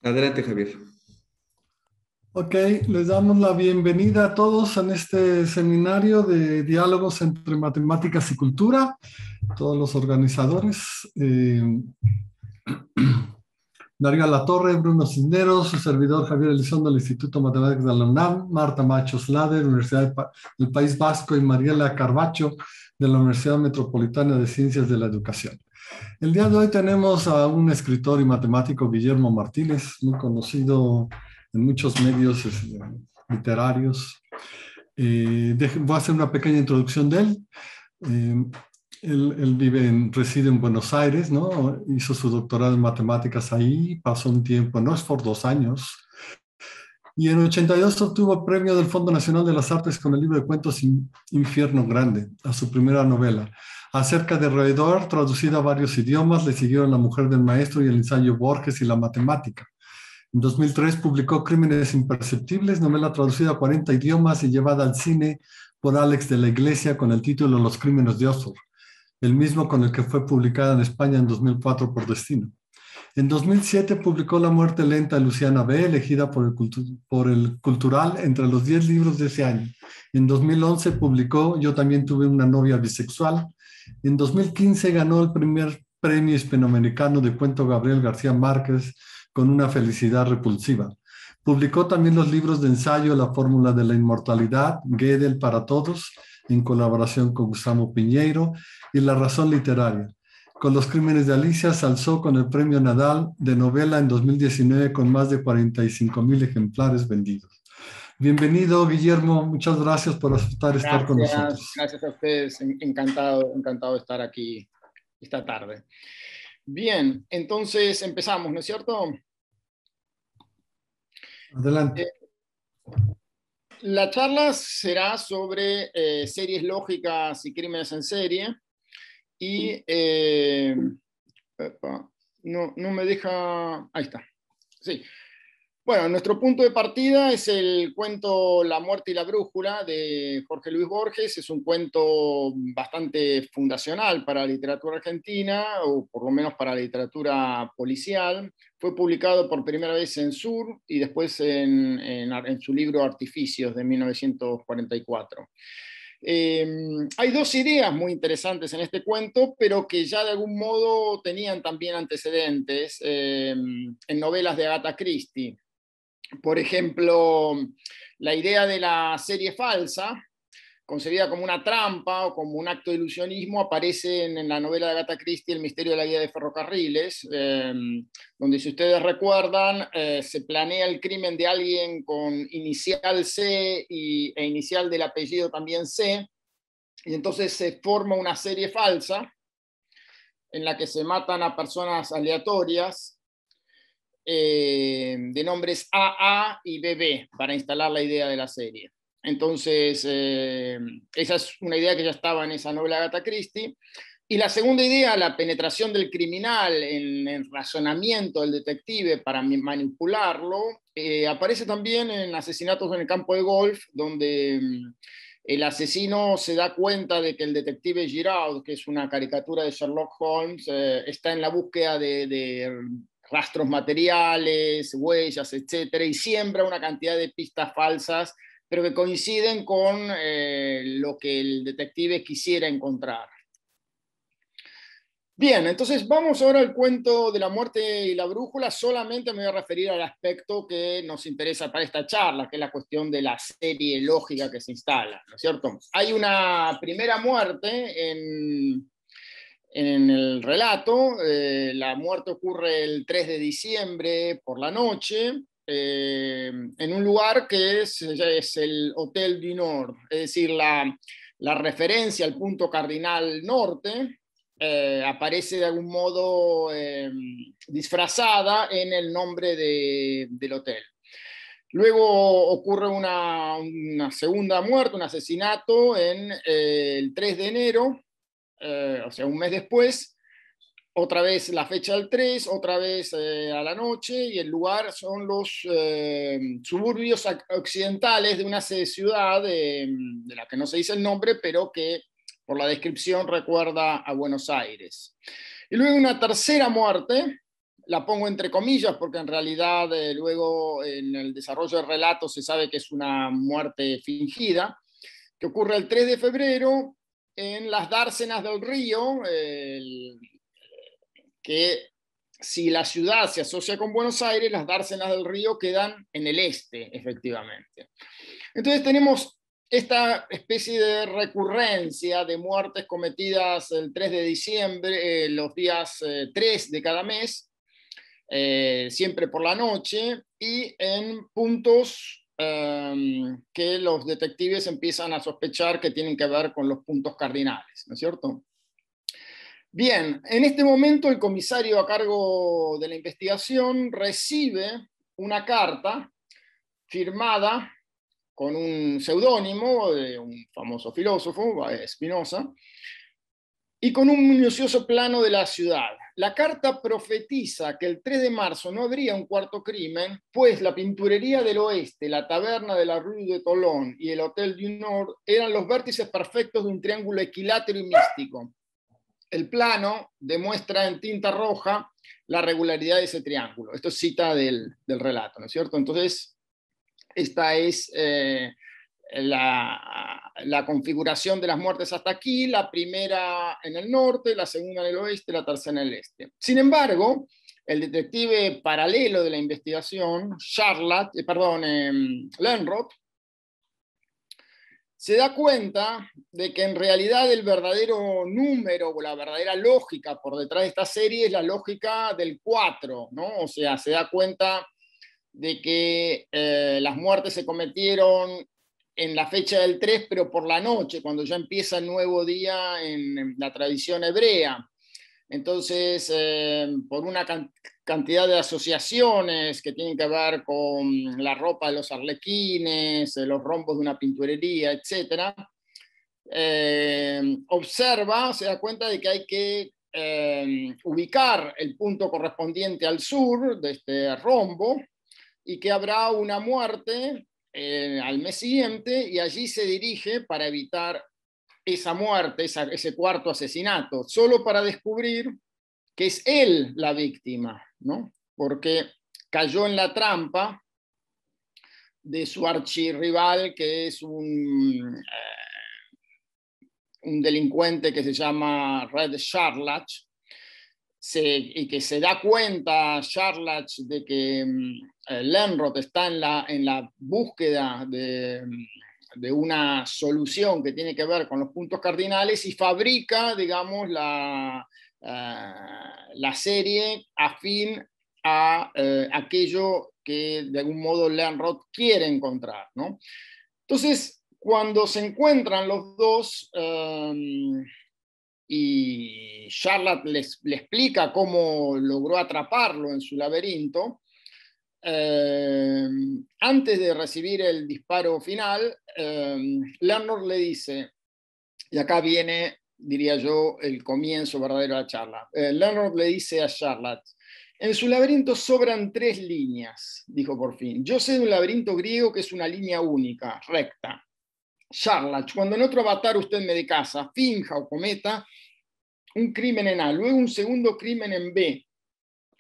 Adelante, Javier. Ok, les damos la bienvenida a todos en este seminario de diálogos entre matemáticas y cultura, todos los organizadores. Darío Latorre, Bruno Cisneros, su servidor Javier Elizondo del Instituto de Matemáticas de la UNAM, Marta Machos Lader, Universidad del País Vasco y Mariela Carbacho de la Universidad Metropolitana de Ciencias de la Educación. El día de hoy tenemos a un escritor y matemático, Guillermo Martínez, muy conocido en muchos medios literarios. Voy a hacer una pequeña introducción de él. Eh, él reside en Buenos Aires, ¿no? Hizo su doctorado en matemáticas ahí, pasó un tiempo en Oxford, 2 años, y en 82 obtuvo el premio del Fondo Nacional de las Artes con el libro de cuentos Infierno Grande, a su primera novela. Acerca de Roedor, traducida a varios idiomas, le siguieron La mujer del maestro y el ensayo Borges y la matemática. En 2003 publicó Crímenes Imperceptibles, novela traducida a 40 idiomas y llevada al cine por Alex de la Iglesia con el título Los Crímenes de Oxford, el mismo con el que fue publicada en España en 2004 por Destino. En 2007 publicó La muerte lenta de Luciana B., elegida por el Cultural entre los 10 libros de ese año. En 2011 publicó Yo también tuve una novia bisexual. En 2015 ganó el primer premio hispanoamericano de cuento Gabriel García Márquez con Una felicidad repulsiva. Publicó también los libros de ensayo La fórmula de la inmortalidad, Gödel para todos, en colaboración con Gustavo Piñeiro, y La razón literaria. Con Los crímenes de Alicia se alzó con el premio Nadal de novela en 2019 con más de 45,000 ejemplares vendidos. Bienvenido, Guillermo. Muchas gracias por aceptar estar con Gracias, nosotros. gracias a ustedes. Encantado, encantado de estar aquí esta tarde. Bien, entonces empezamos, ¿no es cierto? Adelante. Eh, la charla será sobre series lógicas y crímenes en serie. Y epa, no me deja. Ahí está. Sí. Bueno, nuestro punto de partida es el cuento La muerte y la brújula de Jorge Luis Borges. Es un cuento bastante fundacional para la literatura argentina, o por lo menos para la literatura policial. Fue publicado por primera vez en Sur y después en su libro Artificios de 1944. Hay dos ideas muy interesantes en este cuento, pero que ya de algún modo tenían también antecedentes en novelas de Agatha Christie. Por ejemplo, la idea de la serie falsa, concebida como una trampa o como un acto de ilusionismo, aparece en la novela de Agatha Christie, El misterio de la guía de ferrocarriles, donde, si ustedes recuerdan, se planea el crimen de alguien con inicial C e inicial del apellido también C, y entonces se forma una serie falsa en la que se matan a personas aleatorias de nombres AA y BB para instalar la idea de la serie. Entonces, esa es una idea que ya estaba en esa novela de Agatha Christie. Y la segunda idea, la penetración del criminal en el razonamiento del detective para manipularlo, aparece también en Asesinatos en el campo de golf, donde el asesino se da cuenta de que el detective Giraud, que es una caricatura de Sherlock Holmes, está en la búsqueda de rastros materiales, huellas, etcétera, y siembra una cantidad de pistas falsas, pero que coinciden con lo que el detective quisiera encontrar. Bien, entonces vamos ahora al cuento de La muerte y la brújula. Solamente me voy a referir al aspecto que nos interesa para esta charla, que es la cuestión de la serie lógica que se instala, ¿no es cierto? Hay una primera muerte en el relato. La muerte ocurre el 3 de diciembre por la noche, en un lugar que es el Hotel du Nord, es decir, la referencia al punto cardinal norte aparece de algún modo disfrazada en el nombre del hotel. Luego ocurre una segunda muerte, un asesinato en el 3 de enero, o sea, un mes después, otra vez la fecha del 3, otra vez a la noche, y el lugar son los suburbios occidentales de una ciudad de la que no se dice el nombre, pero que por la descripción recuerda a Buenos Aires. Y luego una tercera muerte, la pongo entre comillas porque en realidad luego en el desarrollo del relato se sabe que es una muerte fingida, que ocurre el 3 de febrero en las dársenas del río, que si la ciudad se asocia con Buenos Aires, las dársenas del río quedan en el este, efectivamente. Entonces tenemos esta especie de recurrencia de muertes cometidas el 3 de diciembre, los días 3 de cada mes, siempre por la noche, y en puntos que los detectives empiezan a sospechar que tienen que ver con los puntos cardinales, ¿no es cierto? Bien, en este momento el comisario a cargo de la investigación recibe una carta firmada con un seudónimo de un famoso filósofo, Spinoza, y con un minucioso plano de la ciudad. La carta profetiza que el 3 de marzo no habría un cuarto crimen, pues la pinturería del oeste, la taberna de la Rue de Tolón y el Hotel du Nord eran los vértices perfectos de un triángulo equilátero y místico. El plano demuestra en tinta roja la regularidad de ese triángulo. Esto es cita del relato, ¿no es cierto? Entonces, esta es la configuración de las muertes hasta aquí, la primera en el norte, la segunda en el oeste, la tercera en el este. Sin embargo, el detective paralelo de la investigación, Lönnrot, se da cuenta de que en realidad el verdadero número o la verdadera lógica por detrás de esta serie es la lógica del 4, ¿no? O sea, se da cuenta de que las muertes se cometieron en la fecha del 3, pero por la noche, cuando ya empieza el nuevo día en la tradición hebrea. Entonces, por una cantidad de asociaciones que tienen que ver con la ropa de los arlequines, los rombos de una pinturería, etc., observa, se da cuenta de que hay que ubicar el punto correspondiente al sur de este rombo y que habrá una muerte al mes siguiente, y allí se dirige para evitar esa muerte, ese cuarto asesinato, solo para descubrir que es él la víctima, ¿no? Porque cayó en la trampa de su archirrival, que es un delincuente que se llama Red Charlach, y que se da cuenta Charlach de que Lönnrot está en la búsqueda de una solución que tiene que ver con los puntos cardinales, y fabrica, digamos, la serie afín a aquello que de algún modo Lönnrot quiere encontrar, ¿no? Entonces, cuando se encuentran los dos y Charlotte le explica cómo logró atraparlo en su laberinto, antes de recibir el disparo final, Lönnrot le dice, y acá viene, diría yo, el comienzo verdadero de la charla. Lönnrot le dice a Charlotte: en su laberinto sobran 3 líneas, dijo por fin. Yo sé de un laberinto griego que es una línea única, recta. Charlotte, cuando en otro avatar usted me de casa, finja o cometa un crimen en A, luego un segundo crimen en B,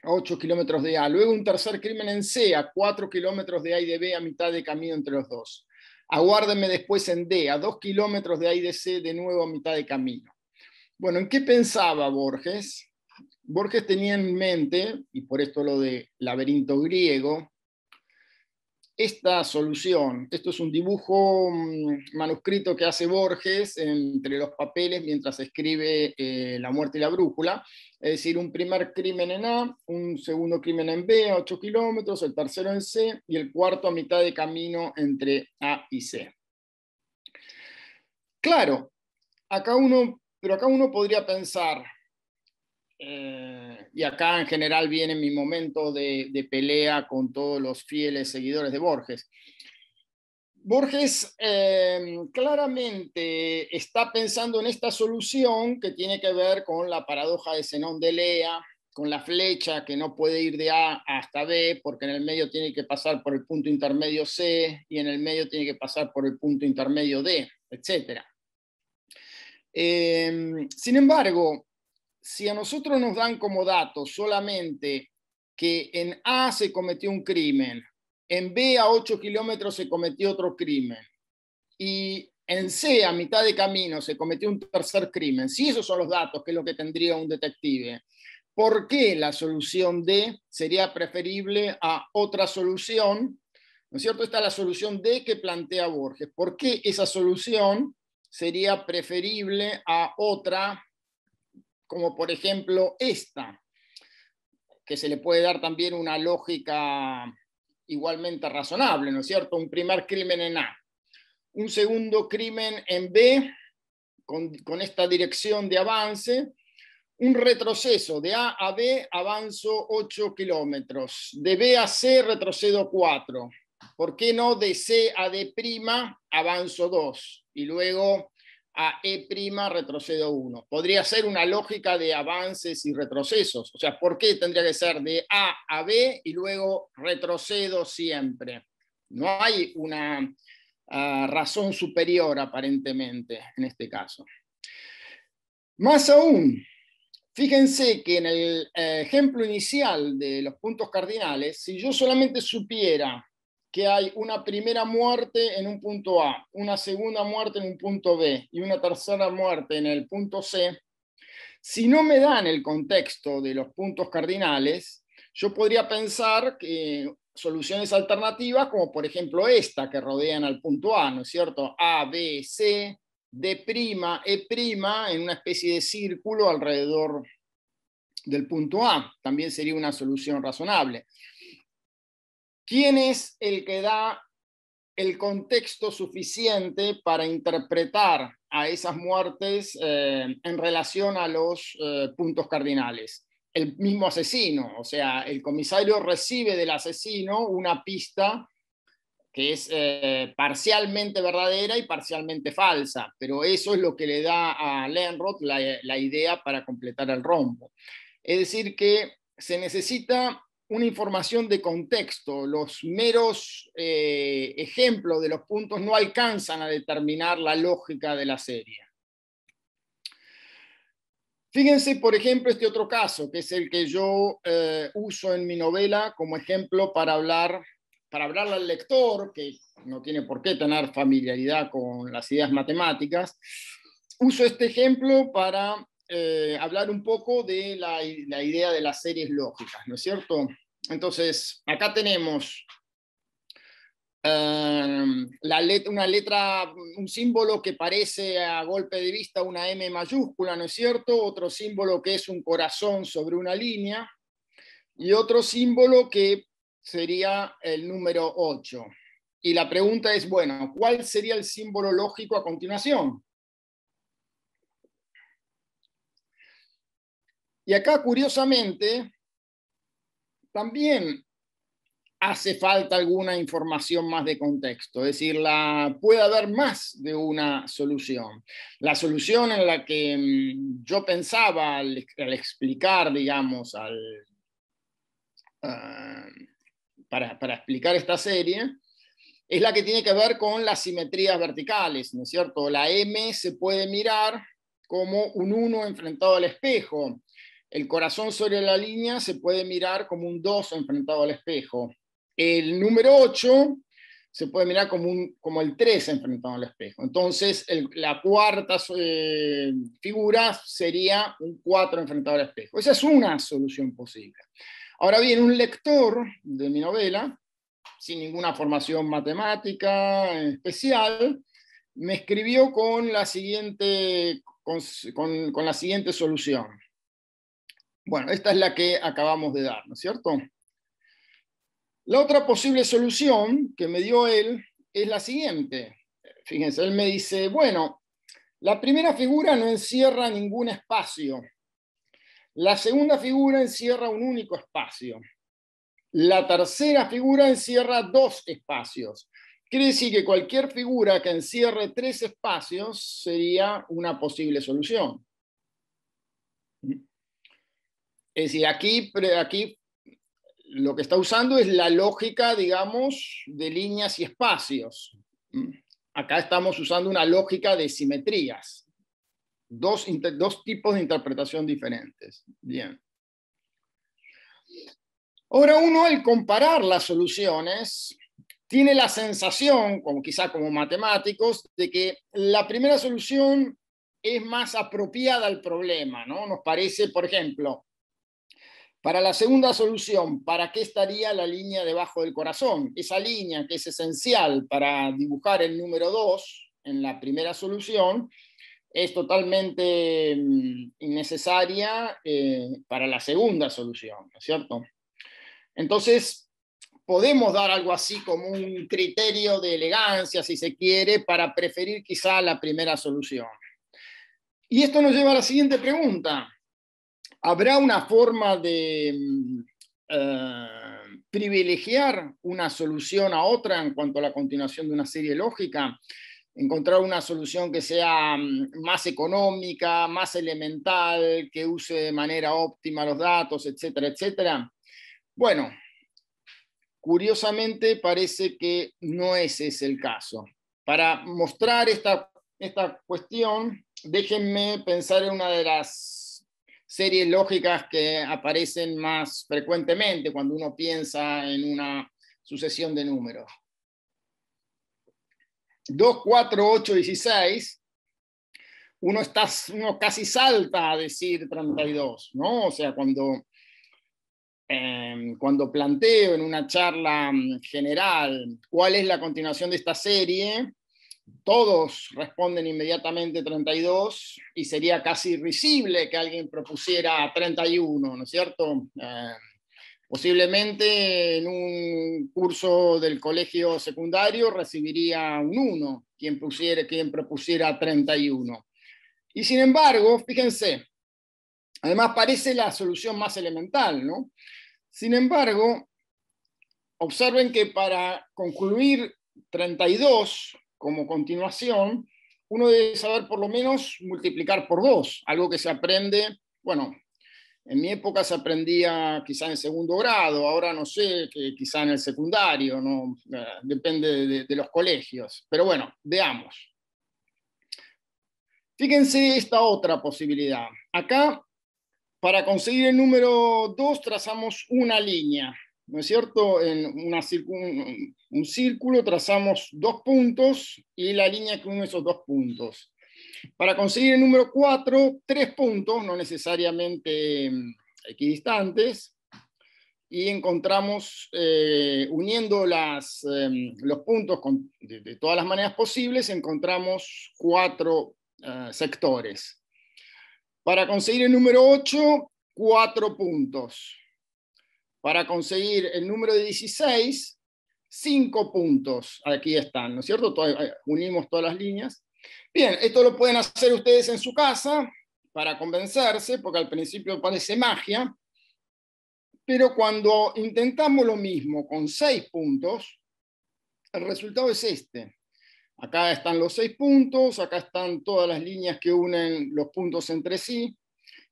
a 8 kilómetros de A, luego un tercer crimen en C, a 4 kilómetros de A y de B, a mitad de camino entre los dos. Aguárdeme después en D, a 2 kilómetros de A y de C, de nuevo a mitad de camino. Bueno, ¿en qué pensaba Borges? Borges tenía en mente, y por esto lo de laberinto griego, esta solución. Esto es un dibujo manuscrito que hace Borges entre los papeles mientras escribe La muerte y la brújula. Es decir, un primer crimen en A, un segundo crimen en B a 8 kilómetros, el tercero en C y el cuarto a mitad de camino entre A y C. Claro, pero acá uno podría pensar, y acá en general viene mi momento de pelea con todos los fieles seguidores de Borges. Borges claramente está pensando en esta solución que tiene que ver con la paradoja de Zenón de Elea, con la flecha que no puede ir de A hasta B porque en el medio tiene que pasar por el punto intermedio C y en el medio tiene que pasar por el punto intermedio D, etc. Sin embargo, si a nosotros nos dan como dato solamente que en A se cometió un crimen, en B a 8 kilómetros se cometió otro crimen, y en C a mitad de camino se cometió un tercer crimen, si esos son los datos, que es lo que tendría un detective, ¿por qué la solución D sería preferible a otra solución? ¿No es cierto? Esta es la solución D que plantea Borges. ¿Por qué esa solución sería preferible a otra, como por ejemplo esta, que se le puede dar también una lógica igualmente razonable, ¿no es cierto? Un primer crimen en A, un segundo crimen en B, con esta dirección de avance, un retroceso de A a B, avanzo 8 kilómetros, de B a C retrocedo 4, ¿por qué no de C a D', avanzo 2, y luego a E' retrocedo 1? Podría ser una lógica de avances y retrocesos, o sea, ¿por qué tendría que ser de A a B y luego retrocedo siempre? No hay una razón superior aparentemente en este caso. Más aún, fíjense que en el ejemplo inicial de los puntos cardinales, si yo solamente supiera que hay una primera muerte en un punto A, una segunda muerte en un punto B y una tercera muerte en el punto C, si no me dan el contexto de los puntos cardinales, yo podría pensar que soluciones alternativas, como por ejemplo esta, que rodean al punto A, ¿no es cierto? A, B, C, D', E', en una especie de círculo alrededor del punto A, también sería una solución razonable. ¿Quién es el que da el contexto suficiente para interpretar a esas muertes en relación a los puntos cardinales? El mismo asesino, o sea, el comisario recibe del asesino una pista que es parcialmente verdadera y parcialmente falsa, pero eso es lo que le da a Lönnrot la idea para completar el rombo. Es decir, que se necesita una información de contexto. Los meros ejemplos de los puntos no alcanzan a determinar la lógica de la serie. Fíjense, por ejemplo, este otro caso, que es el que yo uso en mi novela como ejemplo para hablarle al lector, que no tiene por qué tener familiaridad con las ideas matemáticas. Uso este ejemplo para hablar un poco de la idea de las series lógicas, ¿no es cierto? Entonces, acá tenemos una letra, un símbolo que parece a golpe de vista una M mayúscula, ¿no es cierto? Otro símbolo que es un corazón sobre una línea, y otro símbolo que sería el número 8. Y la pregunta es, bueno, ¿cuál sería el símbolo lógico a continuación? Y acá, curiosamente, también hace falta alguna información más de contexto, es decir, puede haber más de una solución. La solución en la que yo pensaba al explicar, digamos, para explicar esta serie, es la que tiene que ver con las simetrías verticales, ¿no es cierto? La M se puede mirar como un 1 enfrentado al espejo. El corazón sobre la línea se puede mirar como un 2 enfrentado al espejo. El número 8 se puede mirar como el 3 enfrentado al espejo. Entonces, la cuarta figura sería un 4 enfrentado al espejo. Esa es una solución posible. Ahora bien, un lector de mi novela, sin ninguna formación matemática especial, me escribió con la siguiente solución. Bueno, esta es la que acabamos de dar, ¿no es cierto? La otra posible solución que me dio él es la siguiente. Fíjense, él me dice, bueno, la primera figura no encierra ningún espacio. La segunda figura encierra un único espacio. La tercera figura encierra 2 espacios. Quiere decir que cualquier figura que encierre 3 espacios sería una posible solución. Es decir, aquí lo que está usando es la lógica, digamos, de líneas y espacios. Acá estamos usando una lógica de simetrías. Dos tipos de interpretación diferentes. Bien. Ahora uno al comparar las soluciones tiene la sensación, como quizá como matemáticos, de que la primera solución es más apropiada al problema, ¿no? Nos parece, por ejemplo, para la segunda solución, ¿para qué estaría la línea debajo del corazón? Esa línea que es esencial para dibujar el número 2 en la primera solución es totalmente innecesaria para la segunda solución, ¿no es cierto? Entonces, podemos dar algo así como un criterio de elegancia, si se quiere, para preferir quizá la primera solución. Y esto nos lleva a la siguiente pregunta. ¿Habrá una forma de privilegiar una solución a otra en cuanto a la continuación de una serie lógica? Encontrar una solución que sea más económica, más elemental, que use de manera óptima los datos, etcétera, etcétera. Bueno, curiosamente parece que no ese es el caso. Para mostrar esta cuestión, déjenme pensar en una de las series lógicas que aparecen más frecuentemente cuando uno piensa en una sucesión de números. 2, 4, 8, 16, uno casi salta a decir 32, ¿no? O sea, cuando planteo en una charla general cuál es la continuación de esta serie, todos responden inmediatamente 32 y sería casi risible que alguien propusiera 31, ¿no es cierto? Posiblemente en un curso del colegio secundario recibiría un 1 quien propusiera 31. Y sin embargo, fíjense, además parece la solución más elemental, ¿no? Sin embargo, observen que para concluir 32 como continuación, uno debe saber por lo menos multiplicar por 2, algo que se aprende, bueno, en mi época se aprendía quizá en segundo grado, ahora no sé, que quizá en el secundario, ¿no? Depende de los colegios. Pero bueno, veamos. Fíjense esta otra posibilidad. Acá, para conseguir el número 2, trazamos una línea, ¿no es cierto? En un círculo trazamos 2 puntos y la línea que une esos 2 puntos. Para conseguir el número 4, 3 puntos, no necesariamente equidistantes, y encontramos, uniendo los puntos de todas las maneras posibles, encontramos 4 sectores. Para conseguir el número 8, 4 puntos. Para conseguir el número de 16, 5 puntos. Aquí están, ¿no es cierto? Unimos todas las líneas. Bien, esto lo pueden hacer ustedes en su casa para convencerse, porque al principio parece magia, pero cuando intentamos lo mismo con 6 puntos, el resultado es este. Acá están los 6 puntos, acá están todas las líneas que unen los puntos entre sí,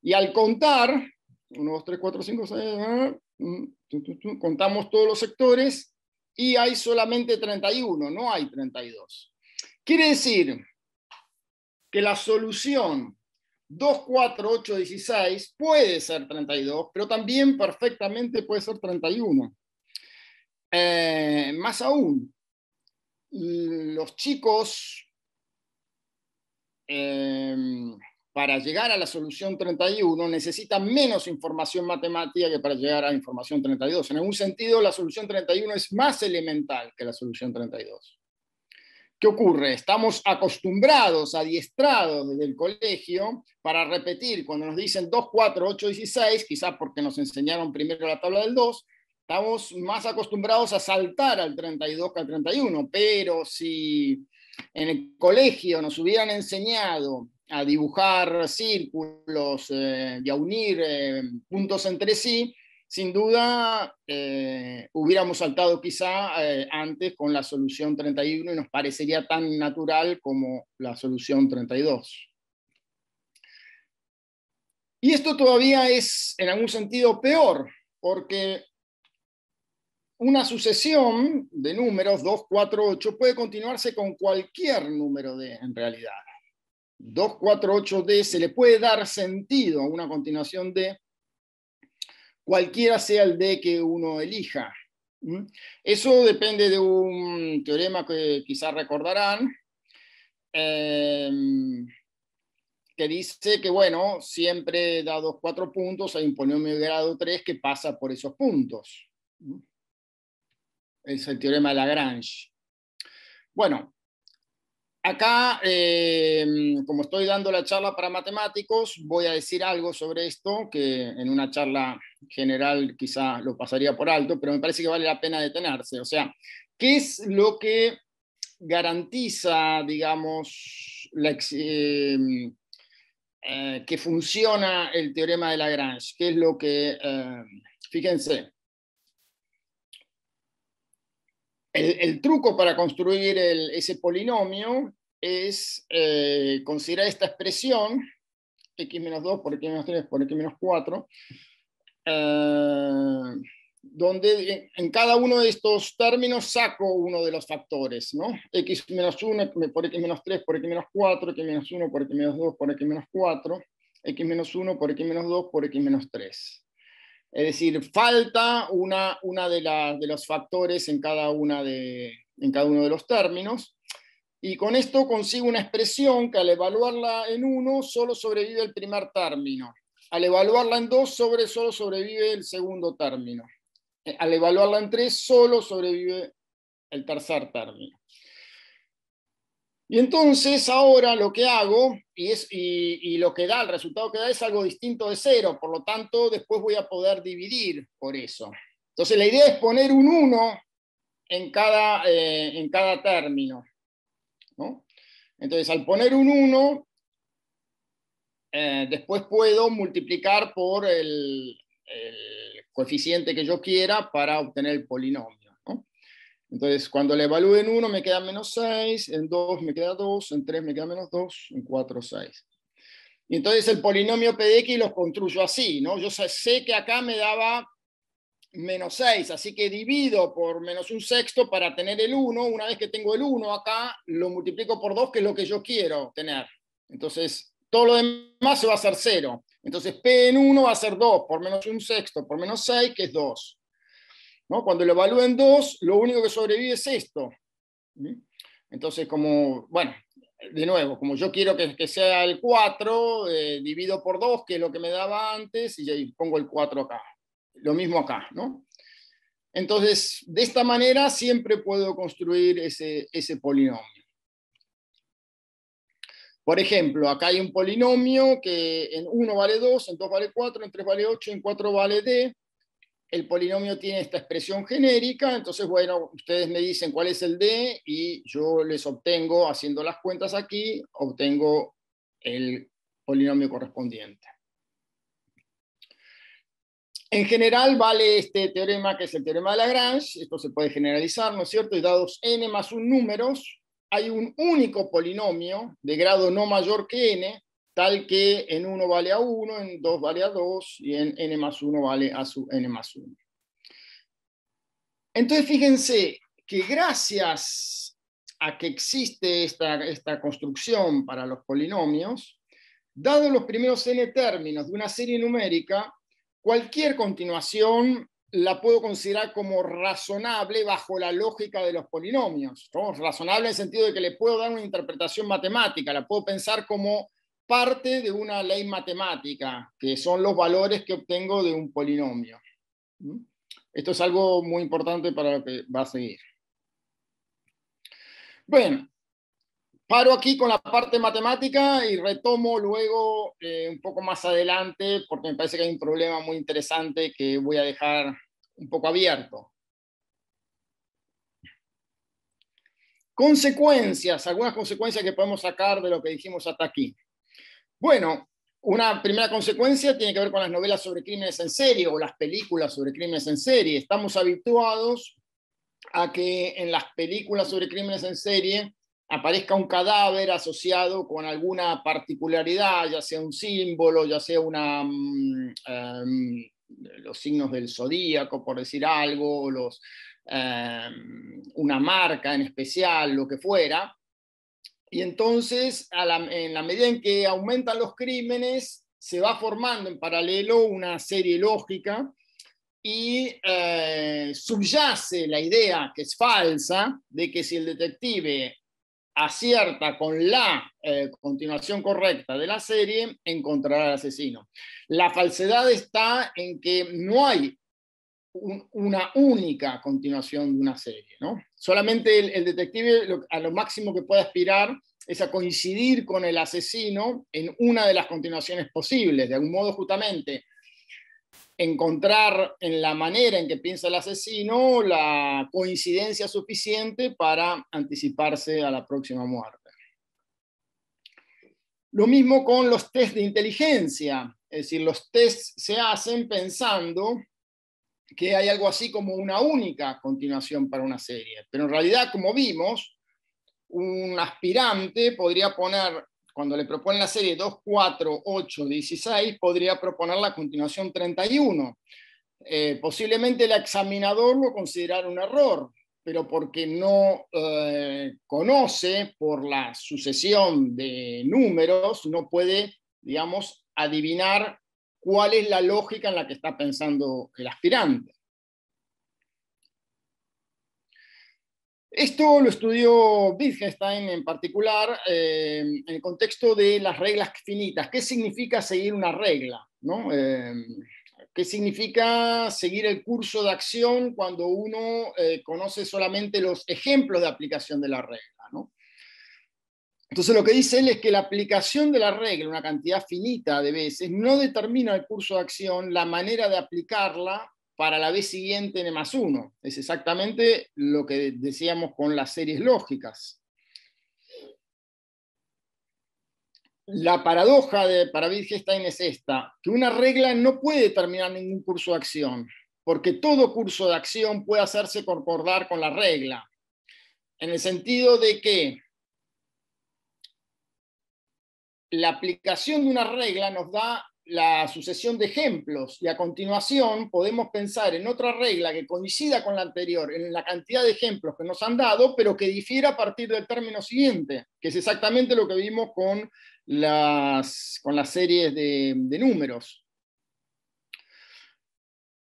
y al contar, 1, 2, 3, 4, 5, 6, contamos todos los sectores, y hay solamente 31, no hay 32. Quiere decir que la solución 2, 4, 8, 16 puede ser 32, pero también perfectamente puede ser 31. Más aún, los chicos, para llegar a la solución 31, necesitan menos información matemática que para llegar a la información 32. En algún sentido, la solución 31 es más elemental que la solución 32. ¿Qué ocurre? Estamos acostumbrados, adiestrados desde el colegio para repetir cuando nos dicen 2, 4, 8, 16, quizás porque nos enseñaron primero la tabla del 2, estamos más acostumbrados a saltar al 32 que al 31, pero si en el colegio nos hubieran enseñado a dibujar círculos y a unir puntos entre sí, sin duda hubiéramos saltado quizá antes con la solución 31 y nos parecería tan natural como la solución 32. Y esto todavía es en algún sentido peor, porque una sucesión de números 2, 4, 8 puede continuarse con cualquier número D en realidad. 2, 4, 8 D se le puede dar sentido a una continuación D cualquiera sea el D que uno elija. Eso depende de un teorema que quizás recordarán, que dice que, bueno, siempre dados 4 puntos hay un polinomio de grado 3 que pasa por esos puntos. Es el teorema de Lagrange. Bueno, acá, como estoy dando la charla para matemáticos, voy a decir algo sobre esto, que en una charla general quizá lo pasaría por alto, pero me parece que vale la pena detenerse. O sea, ¿qué es lo que garantiza, digamos, que funciona el teorema de Lagrange? ¿Qué es lo que, fíjense, el truco para construir ese polinomio es considerar esta expresión, x menos 2 por x menos 3 por x menos 4, donde en cada uno de estos términos saco uno de los factores, ¿no? X menos 1 por x menos 3 por x menos 4, x menos 1 por x menos 2 por x menos 4, x menos 1 por x menos 2 por x menos 3. Es decir, falta una de los factores en cada uno de los términos, y con esto consigo una expresión que al evaluarla en 1 solo sobrevive el primer término, al evaluarla en 2 solo sobrevive el segundo término, al evaluarla en 3 solo sobrevive el tercer término. Y entonces ahora lo que hago, y lo que da, el resultado que da es algo distinto de 0, por lo tanto después voy a poder dividir por eso. Entonces la idea es poner un 1 en cada término, ¿no? Entonces al poner un 1, después puedo multiplicar por el coeficiente que yo quiera para obtener el polinomio, ¿no? Entonces, cuando le evalúe en 1 me queda menos 6, en 2 me queda 2, en 3 me queda menos 2, en 4, 6. Y entonces el polinomio P de X los construyo así, ¿no? Yo sé que acá me daba menos 6, así que divido por menos un sexto para tener el 1. Una vez que tengo el 1 acá, lo multiplico por 2, que es lo que yo quiero tener. Entonces, todo lo demás se va a hacer 0. Entonces, P en 1 va a ser 2 por menos un sexto por menos 6, que es 2. ¿No? Cuando lo evalúo en 2, lo único que sobrevive es esto. Entonces, como, bueno, de nuevo, como yo quiero que sea el 4, divido por 2, que es lo que me daba antes, y ahí pongo el 4 acá. Lo mismo acá, ¿no? Entonces, de esta manera siempre puedo construir ese polinomio. Por ejemplo, acá hay un polinomio que en 1 vale 2, en 2 vale 4, en 3 vale 8, en 4 vale D. El polinomio tiene esta expresión genérica, entonces, bueno, ustedes me dicen cuál es el D y yo les obtengo, haciendo las cuentas aquí, obtengo el polinomio correspondiente. En general vale este teorema, que es el teorema de Lagrange. Esto se puede generalizar, ¿no es cierto? Y dados n más 1 números, hay un único polinomio de grado no mayor que n, tal que en 1 vale a 1, en 2 vale a 2, y en n más 1 vale a sub n más 1. Entonces, fíjense que gracias a que existe esta construcción para los polinomios, dados los primeros n términos de una serie numérica, cualquier continuación la puedo considerar como razonable bajo la lógica de los polinomios, ¿no? Razonable en el sentido de que le puedo dar una interpretación matemática, la puedo pensar como parte de una ley matemática, que son los valores que obtengo de un polinomio. Esto es algo muy importante para lo que va a seguir. Bueno, paro aquí con la parte matemática y retomo luego un poco más adelante, porque me parece que hay un problema muy interesante que voy a dejar un poco abierto. Consecuencias, algunas consecuencias que podemos sacar de lo que dijimos hasta aquí. Bueno, una primera consecuencia tiene que ver con las novelas sobre crímenes en serie o las películas sobre crímenes en serie. Estamos habituados a que en las películas sobre crímenes en serie aparezca un cadáver asociado con alguna particularidad, ya sea un símbolo, ya sea los signos del zodíaco, por decir algo, una marca en especial, lo que fuera. Y entonces, en la medida en que aumentan los crímenes, se va formando en paralelo una serie lógica y subyace la idea, que es falsa, de que si el detective acierta con la continuación correcta de la serie, encontrará al asesino. La falsedad está en que no hay una única continuación de una serie, ¿no? Solamente el detective a lo máximo que puede aspirar es a coincidir con el asesino en una de las continuaciones posibles, de algún modo justamente encontrar en la manera en que piensa el asesino la coincidencia suficiente para anticiparse a la próxima muerte. Lo mismo con los test de inteligencia, es decir, los tests se hacen pensando que hay algo así como una única continuación para una serie, pero en realidad, como vimos, un aspirante podría poner, cuando le proponen la serie 2, 4, 8, 16, podría proponer la continuación 31. Posiblemente el examinador lo considerara un error, pero porque no conoce por la sucesión de números, no puede, digamos, adivinar cuál es la lógica en la que está pensando el aspirante. Esto lo estudió Wittgenstein en particular en el contexto de las reglas finitas. ¿Qué significa seguir una regla? ¿No? ¿Qué significa seguir el curso de acción cuando uno conoce solamente los ejemplos de aplicación de la regla, ¿no? Entonces lo que dice él es que la aplicación de la regla, una cantidad finita de veces, no determina el curso de acción, la manera de aplicarla para la vez siguiente n más 1. Es exactamente lo que decíamos con las series lógicas. La paradoja para Wittgenstein es esta, que una regla no puede determinar ningún curso de acción, porque todo curso de acción puede hacerse concordar con la regla, en el sentido de que la aplicación de una regla nos da la sucesión de ejemplos y a continuación podemos pensar en otra regla que coincida con la anterior en la cantidad de ejemplos que nos han dado, pero que difiera a partir del término siguiente, que es exactamente lo que vimos con las series de números.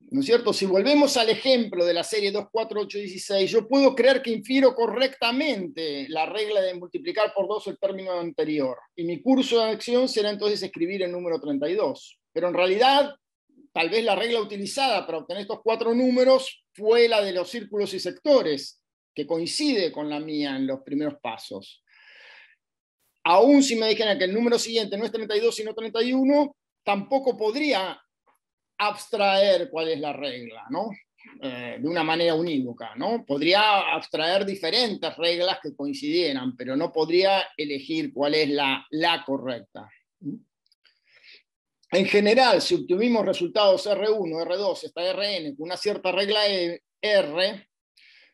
¿No es cierto? Si volvemos al ejemplo de la serie 2, 4, 8, 16, yo puedo creer que infiero correctamente la regla de multiplicar por 2 el término anterior. Y mi curso de acción será entonces escribir el número 32. Pero en realidad, tal vez la regla utilizada para obtener estos 4 números fue la de los círculos y sectores, que coincide con la mía en los primeros pasos. Aún si me dijeran que el número siguiente no es 32 sino 31, tampoco podría abstraer cuál es la regla, ¿no? De una manera unívoca, ¿no? Podría abstraer diferentes reglas que coincidieran, pero no podría elegir cuál es la correcta. En general, si obtuvimos resultados R1, R2, hasta Rn con una cierta regla R,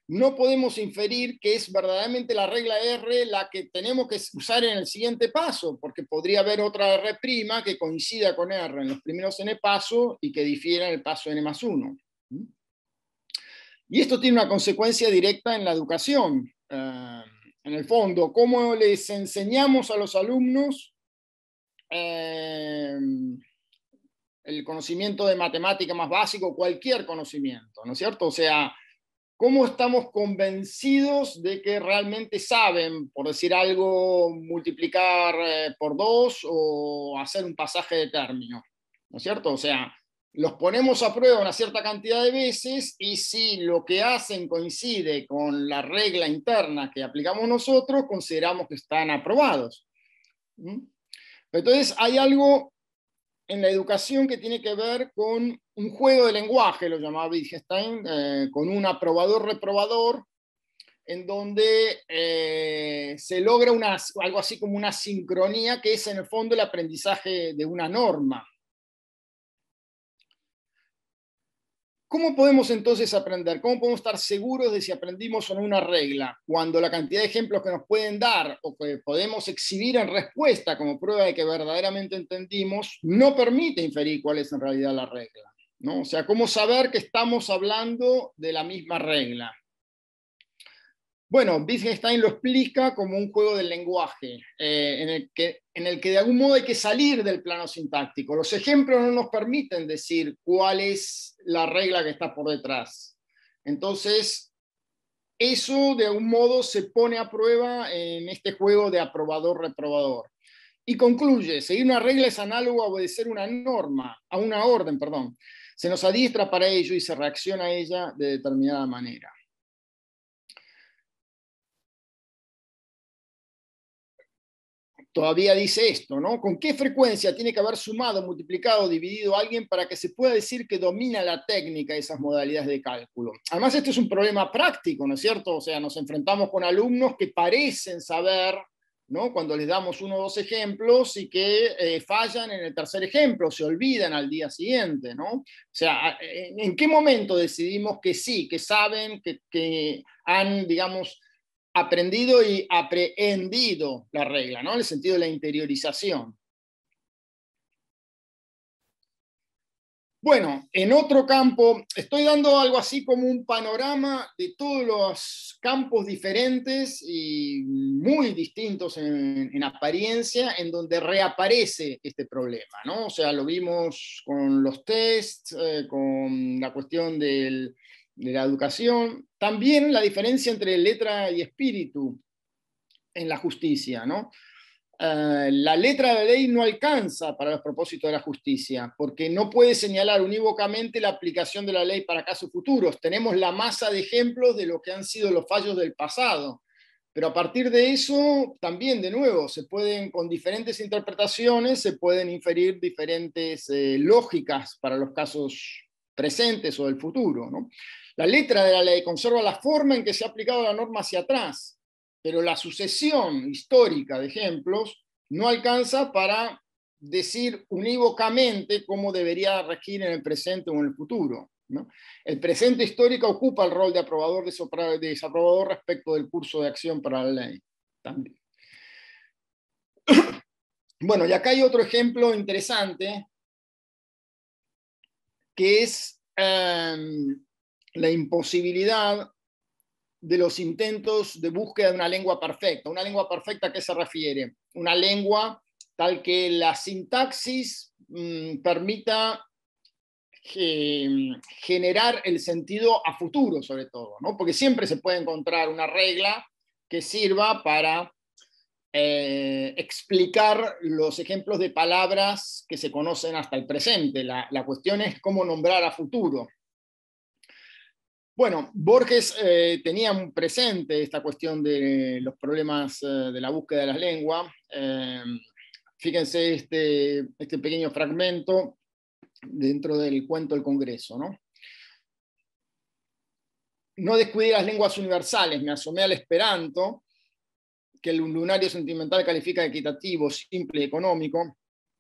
no podemos inferir que es verdaderamente la regla R la que tenemos que usar en el siguiente paso, porque podría haber otra R' que coincida con R en los primeros n pasos y que difiera en el paso n más 1. Y esto tiene una consecuencia directa en la educación. En el fondo, ¿cómo les enseñamos a los alumnos el conocimiento de matemática más básico, cualquier conocimiento, ¿no es cierto? O sea, ¿cómo estamos convencidos de que realmente saben, por decir algo, multiplicar por 2 o hacer un pasaje de término? ¿No es cierto? O sea, los ponemos a prueba una cierta cantidad de veces y si lo que hacen coincide con la regla interna que aplicamos nosotros, consideramos que están aprobados. Entonces, hay algo en la educación que tiene que ver con un juego de lenguaje, lo llamaba Wittgenstein, con un aprobador-reprobador, en donde se logra algo así como una sincronía, que es en el fondo el aprendizaje de una norma. ¿Cómo podemos entonces aprender? ¿Cómo podemos estar seguros de si aprendimos o no una regla? Cuando la cantidad de ejemplos que nos pueden dar o que podemos exhibir en respuesta como prueba de que verdaderamente entendimos no permite inferir cuál es en realidad la regla, ¿no? O sea, ¿cómo saber que estamos hablando de la misma regla? Bueno, Wittgenstein lo explica como un juego del lenguaje, en el que de algún modo hay que salir del plano sintáctico. Los ejemplos no nos permiten decir cuál es la regla que está por detrás. Entonces, eso de algún modo se pone a prueba en este juego de aprobador-reprobador. Y concluye, seguir una regla es análogo a obedecer una norma, a una orden, perdón. Se nos adiestra para ello y se reacciona a ella de determinada manera. Todavía dice esto, ¿no? ¿Con qué frecuencia tiene que haber sumado, multiplicado, dividido a alguien para que se pueda decir que domina la técnica de esas modalidades de cálculo? Además, este es un problema práctico, ¿no es cierto? O sea, nos enfrentamos con alumnos que parecen saber, ¿no? Cuando les damos uno o dos ejemplos y que fallan en el tercer ejemplo, se olvidan al día siguiente, ¿no? O sea, ¿en qué momento decidimos que sí, que saben, que han, digamos, aprendido y aprehendido la regla, ¿no? En el sentido de la interiorización? Bueno, en otro campo, estoy dando algo así como un panorama de todos los campos diferentes y muy distintos en apariencia, en donde reaparece este problema, ¿no? O sea, lo vimos con los tests, con la cuestión de la educación, también la diferencia entre letra y espíritu en la justicia, ¿no? La letra de la ley no alcanza para los propósitos de la justicia, porque no puede señalar unívocamente la aplicación de la ley para casos futuros. Tenemos la masa de ejemplos de lo que han sido los fallos del pasado, pero a partir de eso, también, de nuevo, se pueden, con diferentes interpretaciones, se pueden inferir diferentes lógicas para los casos presentes o del futuro, ¿no? La letra de la ley conserva la forma en que se ha aplicado la norma hacia atrás, pero la sucesión histórica de ejemplos no alcanza para decir unívocamente cómo debería regir en el presente o en el futuro, ¿no? El presente histórico ocupa el rol de aprobador, de desaprobador respecto del curso de acción para la ley. También. Bueno, y acá hay otro ejemplo interesante, que es la imposibilidad de los intentos de búsqueda de una lengua perfecta. ¿Una lengua perfecta a qué se refiere? Una lengua tal que la sintaxis permita generar el sentido a futuro, sobre todo, ¿no? Porque siempre se puede encontrar una regla que sirva para explicar los ejemplos de palabras que se conocen hasta el presente. La cuestión es cómo nombrar a futuro. Bueno, Borges tenía presente esta cuestión de los problemas de la búsqueda de las lenguas. Fíjense este pequeño fragmento dentro del cuento del Congreso, ¿no? No descuidé las lenguas universales, me asomé al esperanto, que el lunario sentimental califica de equitativo, simple y económico,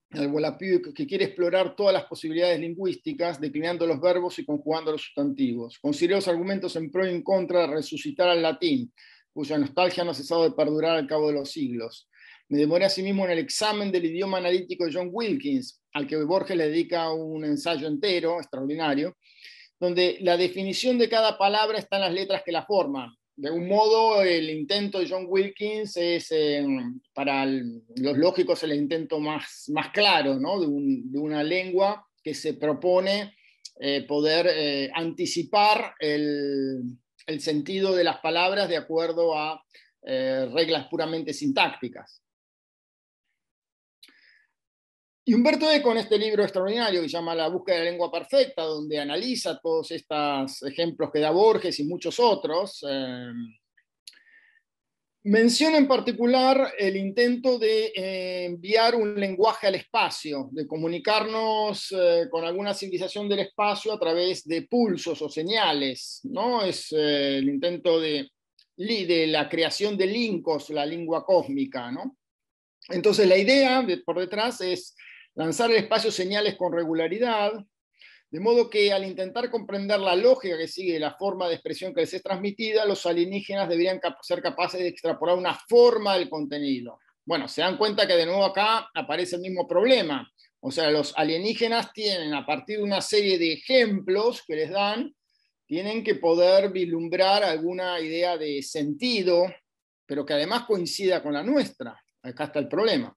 al Volapük, que quiere explorar todas las posibilidades lingüísticas, declinando los verbos y conjugando los sustantivos. Consideré los argumentos en pro y en contra de resucitar al latín, cuya nostalgia no ha cesado de perdurar al cabo de los siglos. Me demoré asimismo en el examen del idioma analítico de John Wilkins, al que Borges le dedica un ensayo entero, extraordinario, donde la definición de cada palabra está en las letras que la forman. De algún modo, el intento de John Wilkins es, para los lógicos, el intento más claro, ¿no? de una lengua que se propone poder anticipar el sentido de las palabras de acuerdo a reglas puramente sintácticas. Y Umberto Eco, en este libro extraordinario que se llama La búsqueda de la lengua perfecta, donde analiza todos estos ejemplos que da Borges y muchos otros, menciona en particular el intento de enviar un lenguaje al espacio, de comunicarnos con alguna civilización del espacio a través de pulsos o señales, ¿no? Es el intento de la creación de lincos, la lengua cósmica, ¿no? Entonces la idea por detrás es lanzar al espacio señales con regularidad, de modo que al intentar comprender la lógica que sigue la forma de expresión que les es transmitida, los alienígenas deberían ser capaces de extrapolar una forma del contenido. Bueno, se dan cuenta que de nuevo acá aparece el mismo problema. O sea, los alienígenas tienen, a partir de una serie de ejemplos que les dan, tienen que poder vislumbrar alguna idea de sentido, pero que además coincida con la nuestra. Acá está el problema.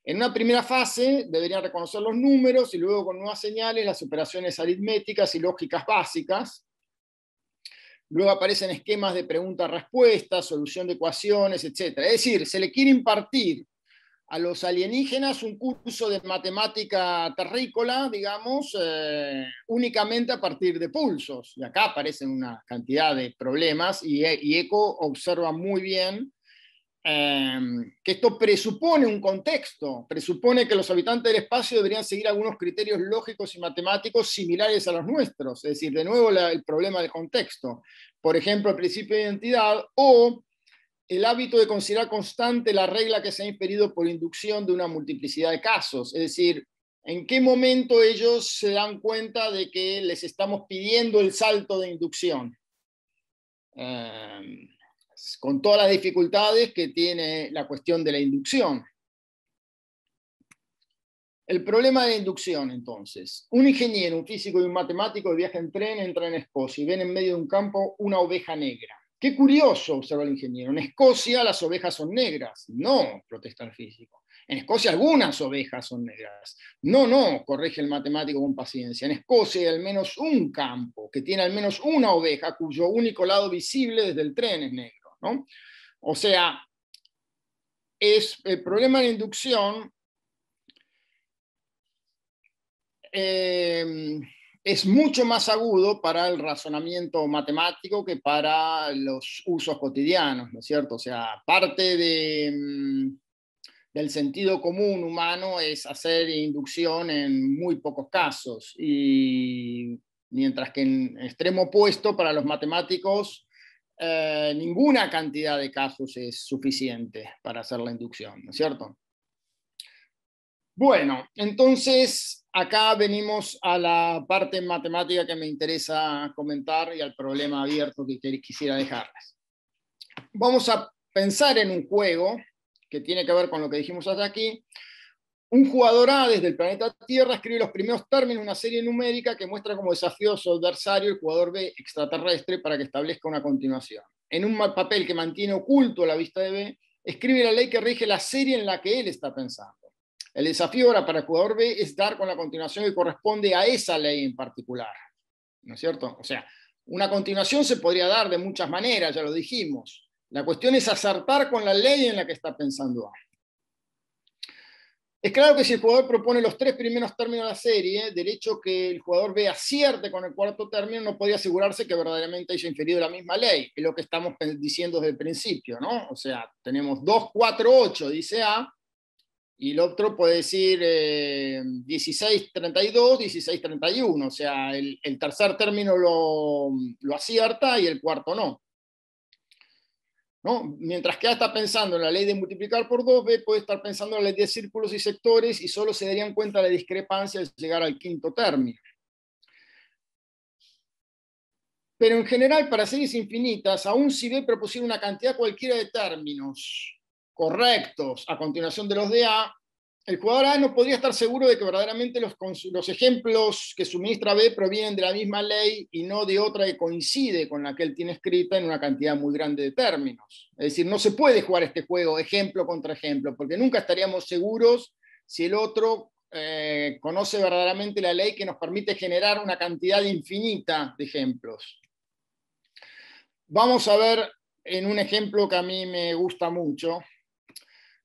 En una primera fase deberían reconocer los números y luego con nuevas señales las operaciones aritméticas y lógicas básicas. Luego aparecen esquemas de preguntas-respuestas, solución de ecuaciones, etc. Es decir, se le quiere impartir a los alienígenas un curso de matemática terrícola, digamos, únicamente a partir de pulsos. Y acá aparecen una cantidad de problemas y Eco observa muy bien que esto presupone un contexto, presupone que los habitantes del espacio deberían seguir algunos criterios lógicos y matemáticos similares a los nuestros, es decir, de nuevo el problema del contexto. Por ejemplo, el principio de identidad o el hábito de considerar constante la regla que se ha inferido por inducción de una multiplicidad de casos, es decir, en qué momento ellos se dan cuenta de que les estamos pidiendo el salto de inducción. Con todas las dificultades que tiene la cuestión de la inducción. El problema de la inducción, entonces. Un ingeniero, un físico y un matemático viajan en tren, entran en Escocia y ven en medio de un campo una oveja negra. Qué curioso, observa el ingeniero. En Escocia las ovejas son negras. No, protesta el físico. En Escocia algunas ovejas son negras. No, no, corrige el matemático con paciencia. En Escocia hay al menos un campo que tiene al menos una oveja cuyo único lado visible desde el tren es negro, ¿no? O sea, el problema de inducción es mucho más agudo para el razonamiento matemático que para los usos cotidianos, ¿no es cierto? O sea, parte del sentido común humano es hacer inducción en muy pocos casos, y mientras que en extremo opuesto para los matemáticos ninguna cantidad de casos es suficiente para hacer la inducción, ¿no es cierto? Bueno, entonces acá venimos a la parte matemática que me interesa comentar y al problema abierto que quisiera dejarles. Vamos a pensar en un juego que tiene que ver con lo que dijimos hasta aquí. Un jugador A desde el planeta Tierra escribe los primeros términos de una serie numérica que muestra como desafío a su adversario, el jugador B extraterrestre, para que establezca una continuación. En un papel que mantiene oculto a la vista de B, escribe la ley que rige la serie en la que él está pensando. El desafío ahora para el jugador B es dar con la continuación que corresponde a esa ley en particular, ¿no es cierto? O sea, una continuación se podría dar de muchas maneras, ya lo dijimos. La cuestión es acertar con la ley en la que está pensando A. Es claro que si el jugador propone los tres primeros términos de la serie, del hecho que el jugador B acierte con el cuarto término, no podría asegurarse que verdaderamente haya inferido la misma ley. Es lo que estamos diciendo desde el principio, ¿no? O sea, tenemos 2, 4, 8, dice A, y el otro puede decir 16, 32, 16, 31. O sea, el tercer término lo acierta y el cuarto no. ¿No? Mientras que A está pensando en la ley de multiplicar por 2, B puede estar pensando en la ley de círculos y sectores y solo se darían cuenta de la discrepancia al llegar al quinto término. Pero en general, para series infinitas, aun si B propusiera una cantidad cualquiera de términos correctos a continuación de los de A, el jugador A no podría estar seguro de que verdaderamente los ejemplos que suministra B provienen de la misma ley y no de otra que coincide con la que él tiene escrita en una cantidad muy grande de términos. Es decir, no se puede jugar este juego ejemplo contra ejemplo, porque nunca estaríamos seguros si el otro conoce verdaderamente la ley que nos permite generar una cantidad infinita de ejemplos. Vamos a ver en un ejemplo que a mí me gusta mucho.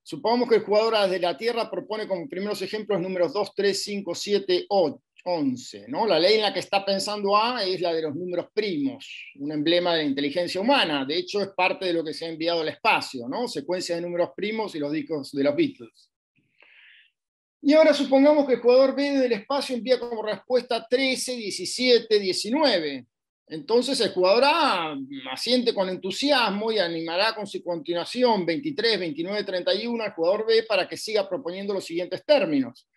Supongamos que el jugador desde la Tierra propone como primeros ejemplos números 2, 3, 5, 7, 8, 11. ¿No? La ley en la que está pensando A es la de los números primos, un emblema de la inteligencia humana. De hecho, es parte de lo que se ha enviado al espacio, ¿no? Secuencia de números primos y los discos de los Beatles. Y ahora supongamos que el jugador B del espacio envía como respuesta 13, 17, 19. Entonces el jugador A asiente con entusiasmo y animará con su continuación 23, 29, 31 al jugador B para que siga proponiendo los siguientes términos.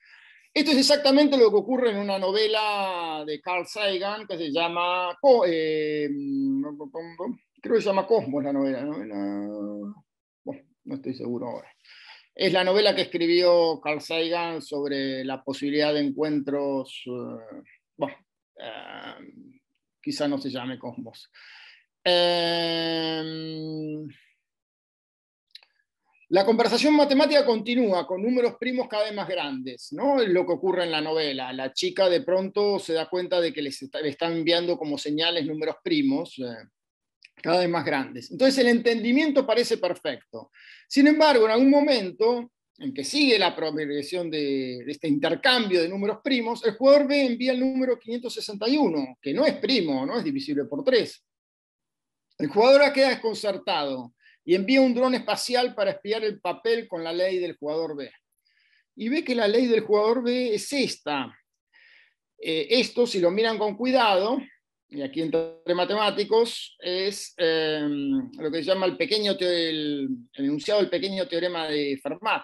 Esto es exactamente lo que ocurre en una novela de Carl Sagan que se llama, creo que se llama Cosmos la novela. Bueno, no estoy seguro ahora. Es la novela que escribió Carl Sagan sobre la posibilidad de encuentros, quizá no se llame cosmos. La conversación matemática continúa con números primos cada vez más grandes, ¿no? Es lo que ocurre en la novela. La chica de pronto se da cuenta de que le están enviando como señales números primos cada vez más grandes. Entonces el entendimiento parece perfecto. Sin embargo, en algún momento en que sigue la progresión de este intercambio de números primos, el jugador B envía el número 561, que no es primo, no es divisible por 3. El jugador A queda desconcertado y envía un dron espacial para espiar el papel con la ley del jugador B. Y ve que la ley del jugador B es esta. Esto, si lo miran con cuidado, y aquí entre matemáticos, es lo que se llama el enunciado del pequeño teorema de Fermat.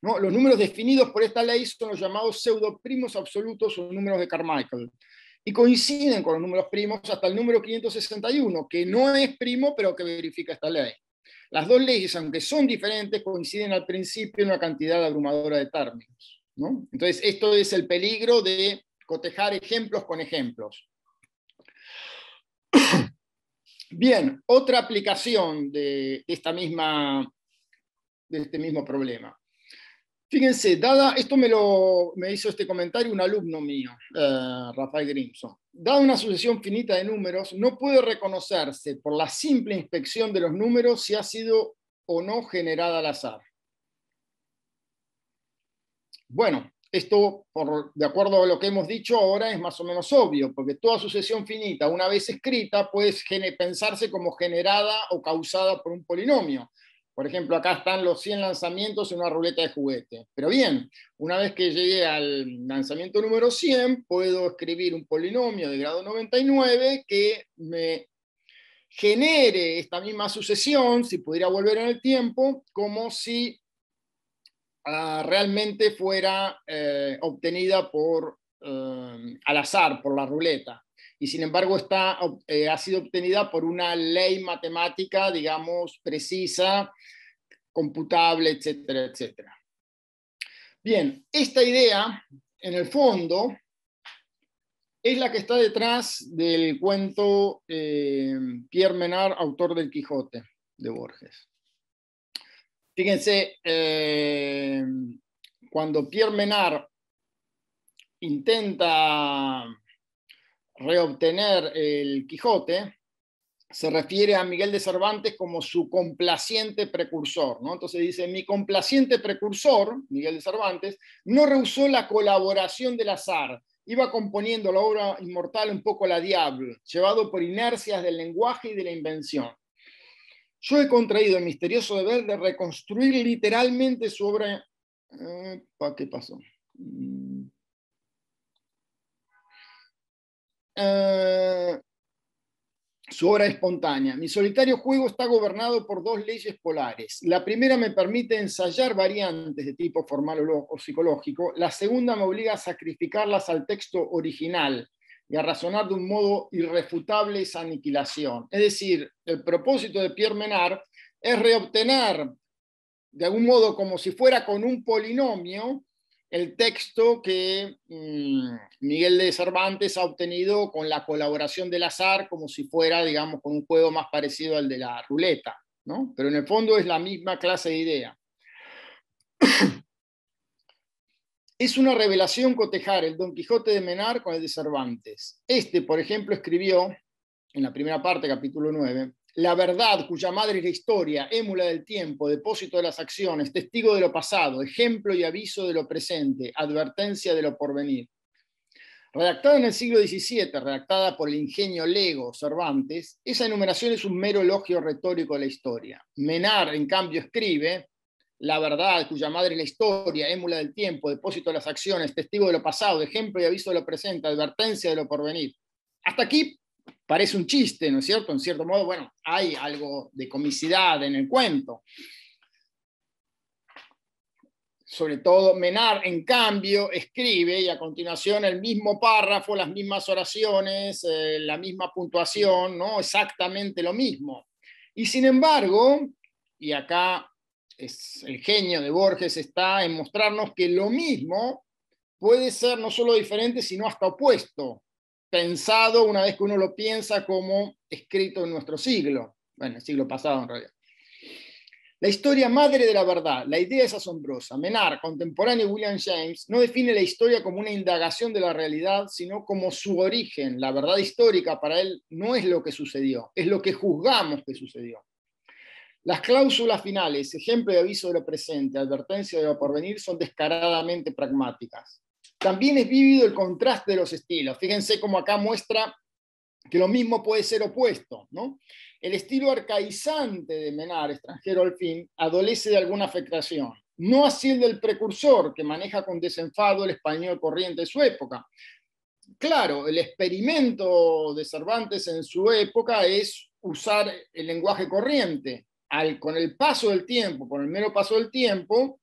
¿No? Los números definidos por esta ley son los llamados pseudoprimos absolutos o números de Carmichael. Y coinciden con los números primos hasta el número 561, que no es primo, pero que verifica esta ley. Las dos leyes, aunque son diferentes, coinciden al principio en una cantidad abrumadora de términos, ¿no? Entonces, esto es el peligro de cotejar ejemplos con ejemplos. Bien, otra aplicación de este mismo problema. Fíjense, esto me hizo este comentario un alumno mío, Rafael Grimson. Dada una sucesión finita de números, no puede reconocerse por la simple inspección de los números si ha sido o no generada al azar. Bueno, esto, de acuerdo a lo que hemos dicho ahora, es más o menos obvio, porque toda sucesión finita, una vez escrita, puede pensarse como generada o causada por un polinomio. Por ejemplo, acá están los 100 lanzamientos en una ruleta de juguete. Pero bien, una vez que llegué al lanzamiento número 100, puedo escribir un polinomio de grado 99 que me genere esta misma sucesión, si pudiera volver en el tiempo, como si realmente fuera obtenida al azar, por la ruleta. Y sin embargo ha sido obtenida por una ley matemática, digamos, precisa, computable, etcétera, etcétera. Bien, esta idea, en el fondo, es la que está detrás del cuento Pierre Menard, autor del Quijote de Borges. Fíjense, cuando Pierre Menard intenta reobtener el Quijote, se refiere a Miguel de Cervantes como su complaciente precursor, ¿no? Entonces dice, mi complaciente precursor, Miguel de Cervantes, no rehusó la colaboración del azar, iba componiendo la obra inmortal un poco a la Diable, llevado por inercias del lenguaje y de la invención. Yo he contraído el misterioso deber de reconstruir literalmente su obra... ¿Qué pasó? Su obra espontánea. Mi solitario juego está gobernado por dos leyes polares. La primera me permite ensayar variantes de tipo formal o psicológico. La segunda me obliga a sacrificarlas al texto original y a razonar de un modo irrefutable esa aniquilación. Es decir, el propósito de Pierre Menard es reobtener, de algún modo como si fuera con un polinomio, el texto que Miguel de Cervantes ha obtenido con la colaboración del azar, como si fuera, digamos, con un juego más parecido al de la ruleta, ¿no? Pero en el fondo es la misma clase de idea. Es una revelación cotejar el Don Quijote de Menard con el de Cervantes. Por ejemplo, escribió, en la primera parte, capítulo 9, la verdad cuya madre es la historia, émula del tiempo, depósito de las acciones, testigo de lo pasado, ejemplo y aviso de lo presente, advertencia de lo porvenir. Redactada en el siglo XVII, redactada por el ingenio lego Cervantes, esa enumeración es un mero elogio retórico de la historia. Menard, en cambio, escribe la verdad cuya madre es la historia, émula del tiempo, depósito de las acciones, testigo de lo pasado, ejemplo y aviso de lo presente, advertencia de lo porvenir. Hasta aquí parece un chiste, ¿no es cierto? En cierto modo, bueno, hay algo de comicidad en el cuento. Sobre todo Menard, en cambio, escribe, y a continuación el mismo párrafo, las mismas oraciones, la misma puntuación, ¿no? Exactamente lo mismo. Y sin embargo, y acá el genio de Borges está en mostrarnos que lo mismo puede ser no solo diferente, sino hasta opuesto. pensado una vez que uno lo piensa como escrito en nuestro siglo, bueno, el siglo pasado en realidad. La historia madre de la verdad, la idea es asombrosa. Menard, contemporáneo de William James, no define la historia como una indagación de la realidad, sino como su origen. La verdad histórica para él no es lo que sucedió, es lo que juzgamos que sucedió. Las cláusulas finales, ejemplo de aviso de lo presente, advertencia de lo porvenir, son descaradamente pragmáticas. También es vívido el contraste de los estilos. Fíjense cómo acá muestra que lo mismo puede ser opuesto, ¿no? El estilo arcaizante de Menard, extranjero al fin, adolece de alguna afectación. No así el del precursor, que maneja con desenfado el español corriente de su época. Claro, el experimento de Cervantes en su época es usar el lenguaje corriente. Con el paso del tiempo, con el mero paso del tiempo,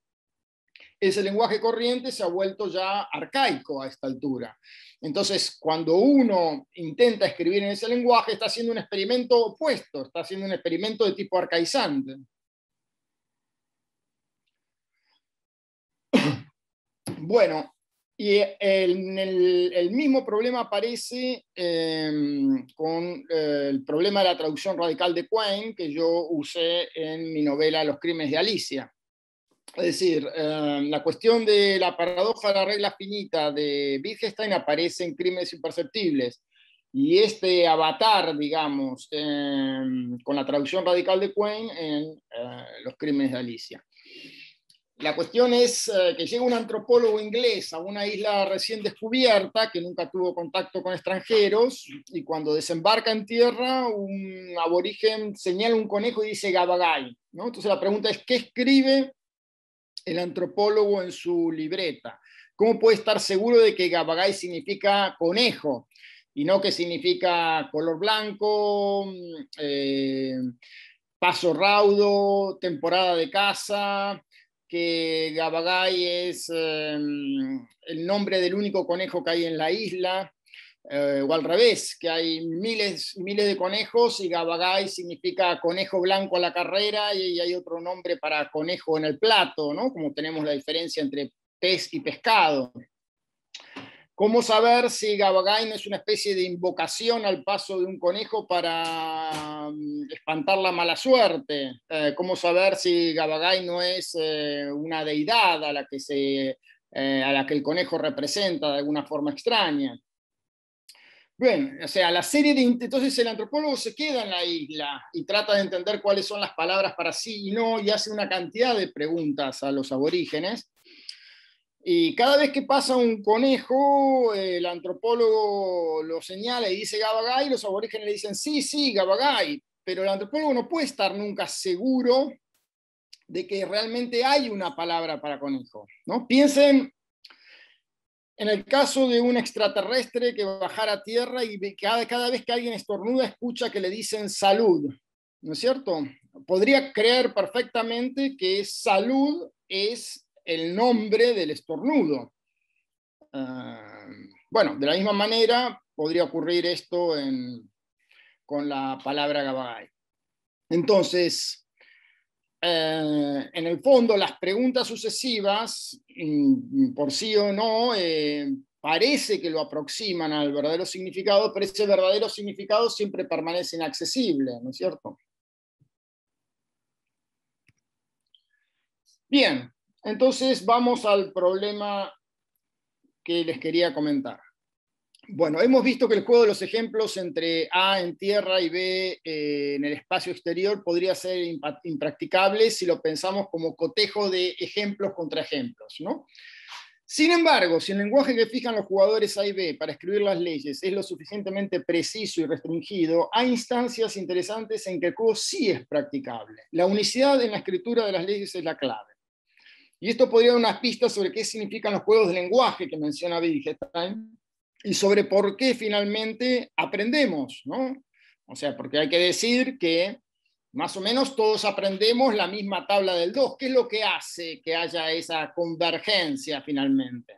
ese lenguaje corriente se ha vuelto ya arcaico a esta altura. Entonces, cuando uno intenta escribir en ese lenguaje, está haciendo un experimento opuesto, está haciendo un experimento de tipo arcaizante. Bueno, y el mismo problema aparece con el problema de la traducción radical de Quine, que yo usé en mi novela Los crímenes de Alicia. Es decir, la cuestión de la paradoja de la regla finita de Wittgenstein aparece en Crímenes Imperceptibles. Y este avatar, digamos, con la traducción radical de Quine en Los crímenes de Alicia. La cuestión es que llega un antropólogo inglés a una isla recién descubierta, que nunca tuvo contacto con extranjeros, y cuando desembarca en tierra, un aborigen señala un conejo y dice Gabagay, ¿no? Entonces la pregunta es, ¿qué escribe el antropólogo en su libreta? ¿Cómo puede estar seguro de que Gabagay significa conejo y no que significa color blanco, paso raudo, temporada de caza, que Gabagay es el nombre del único conejo que hay en la isla, o al revés, que hay miles y miles de conejos y Gabagay significa conejo blanco a la carrera y hay otro nombre para conejo en el plato, ¿no? Como tenemos la diferencia entre pez y pescado. ¿Cómo saber si Gabagay no es una especie de invocación al paso de un conejo para espantar la mala suerte? ¿Cómo saber si Gabagay no es una deidad a la que el conejo representa de alguna forma extraña? Bien, o sea, entonces el antropólogo se queda en la isla y trata de entender cuáles son las palabras para sí y no, y hace una cantidad de preguntas a los aborígenes. Y cada vez que pasa un conejo, el antropólogo lo señala y dice Gabagay, y los aborígenes le dicen sí, sí, Gabagay, pero el antropólogo no puede estar nunca seguro de que realmente hay una palabra para conejo, ¿no? Piensen en el caso de un extraterrestre que bajara a tierra y cada vez que alguien estornuda escucha que le dicen salud, ¿no es cierto? Podría creer perfectamente que salud es el nombre del estornudo. Bueno, de la misma manera podría ocurrir esto con la palabra Gabagay. Entonces, en el fondo, las preguntas sucesivas, por sí o no, parece que lo aproximan al verdadero significado, pero ese verdadero significado siempre permanece inaccesible, ¿no es cierto? Bien, entonces vamos al problema que les quería comentar. Bueno, hemos visto que el juego de los ejemplos entre A en tierra y B en el espacio exterior podría ser impracticable si lo pensamos como cotejo de ejemplos contra ejemplos, ¿no? Sin embargo, si el lenguaje que fijan los jugadores A y B para escribir las leyes es lo suficientemente preciso y restringido, hay instancias interesantes en que el juego sí es practicable. La unicidad en la escritura de las leyes es la clave. Y esto podría dar unas pistas sobre qué significan los juegos de lenguaje que menciona Wittgenstein y sobre por qué finalmente aprendemos, ¿no? O sea, porque hay que decir que más o menos todos aprendemos la misma tabla del 2. ¿Qué es lo que hace que haya esa convergencia finalmente?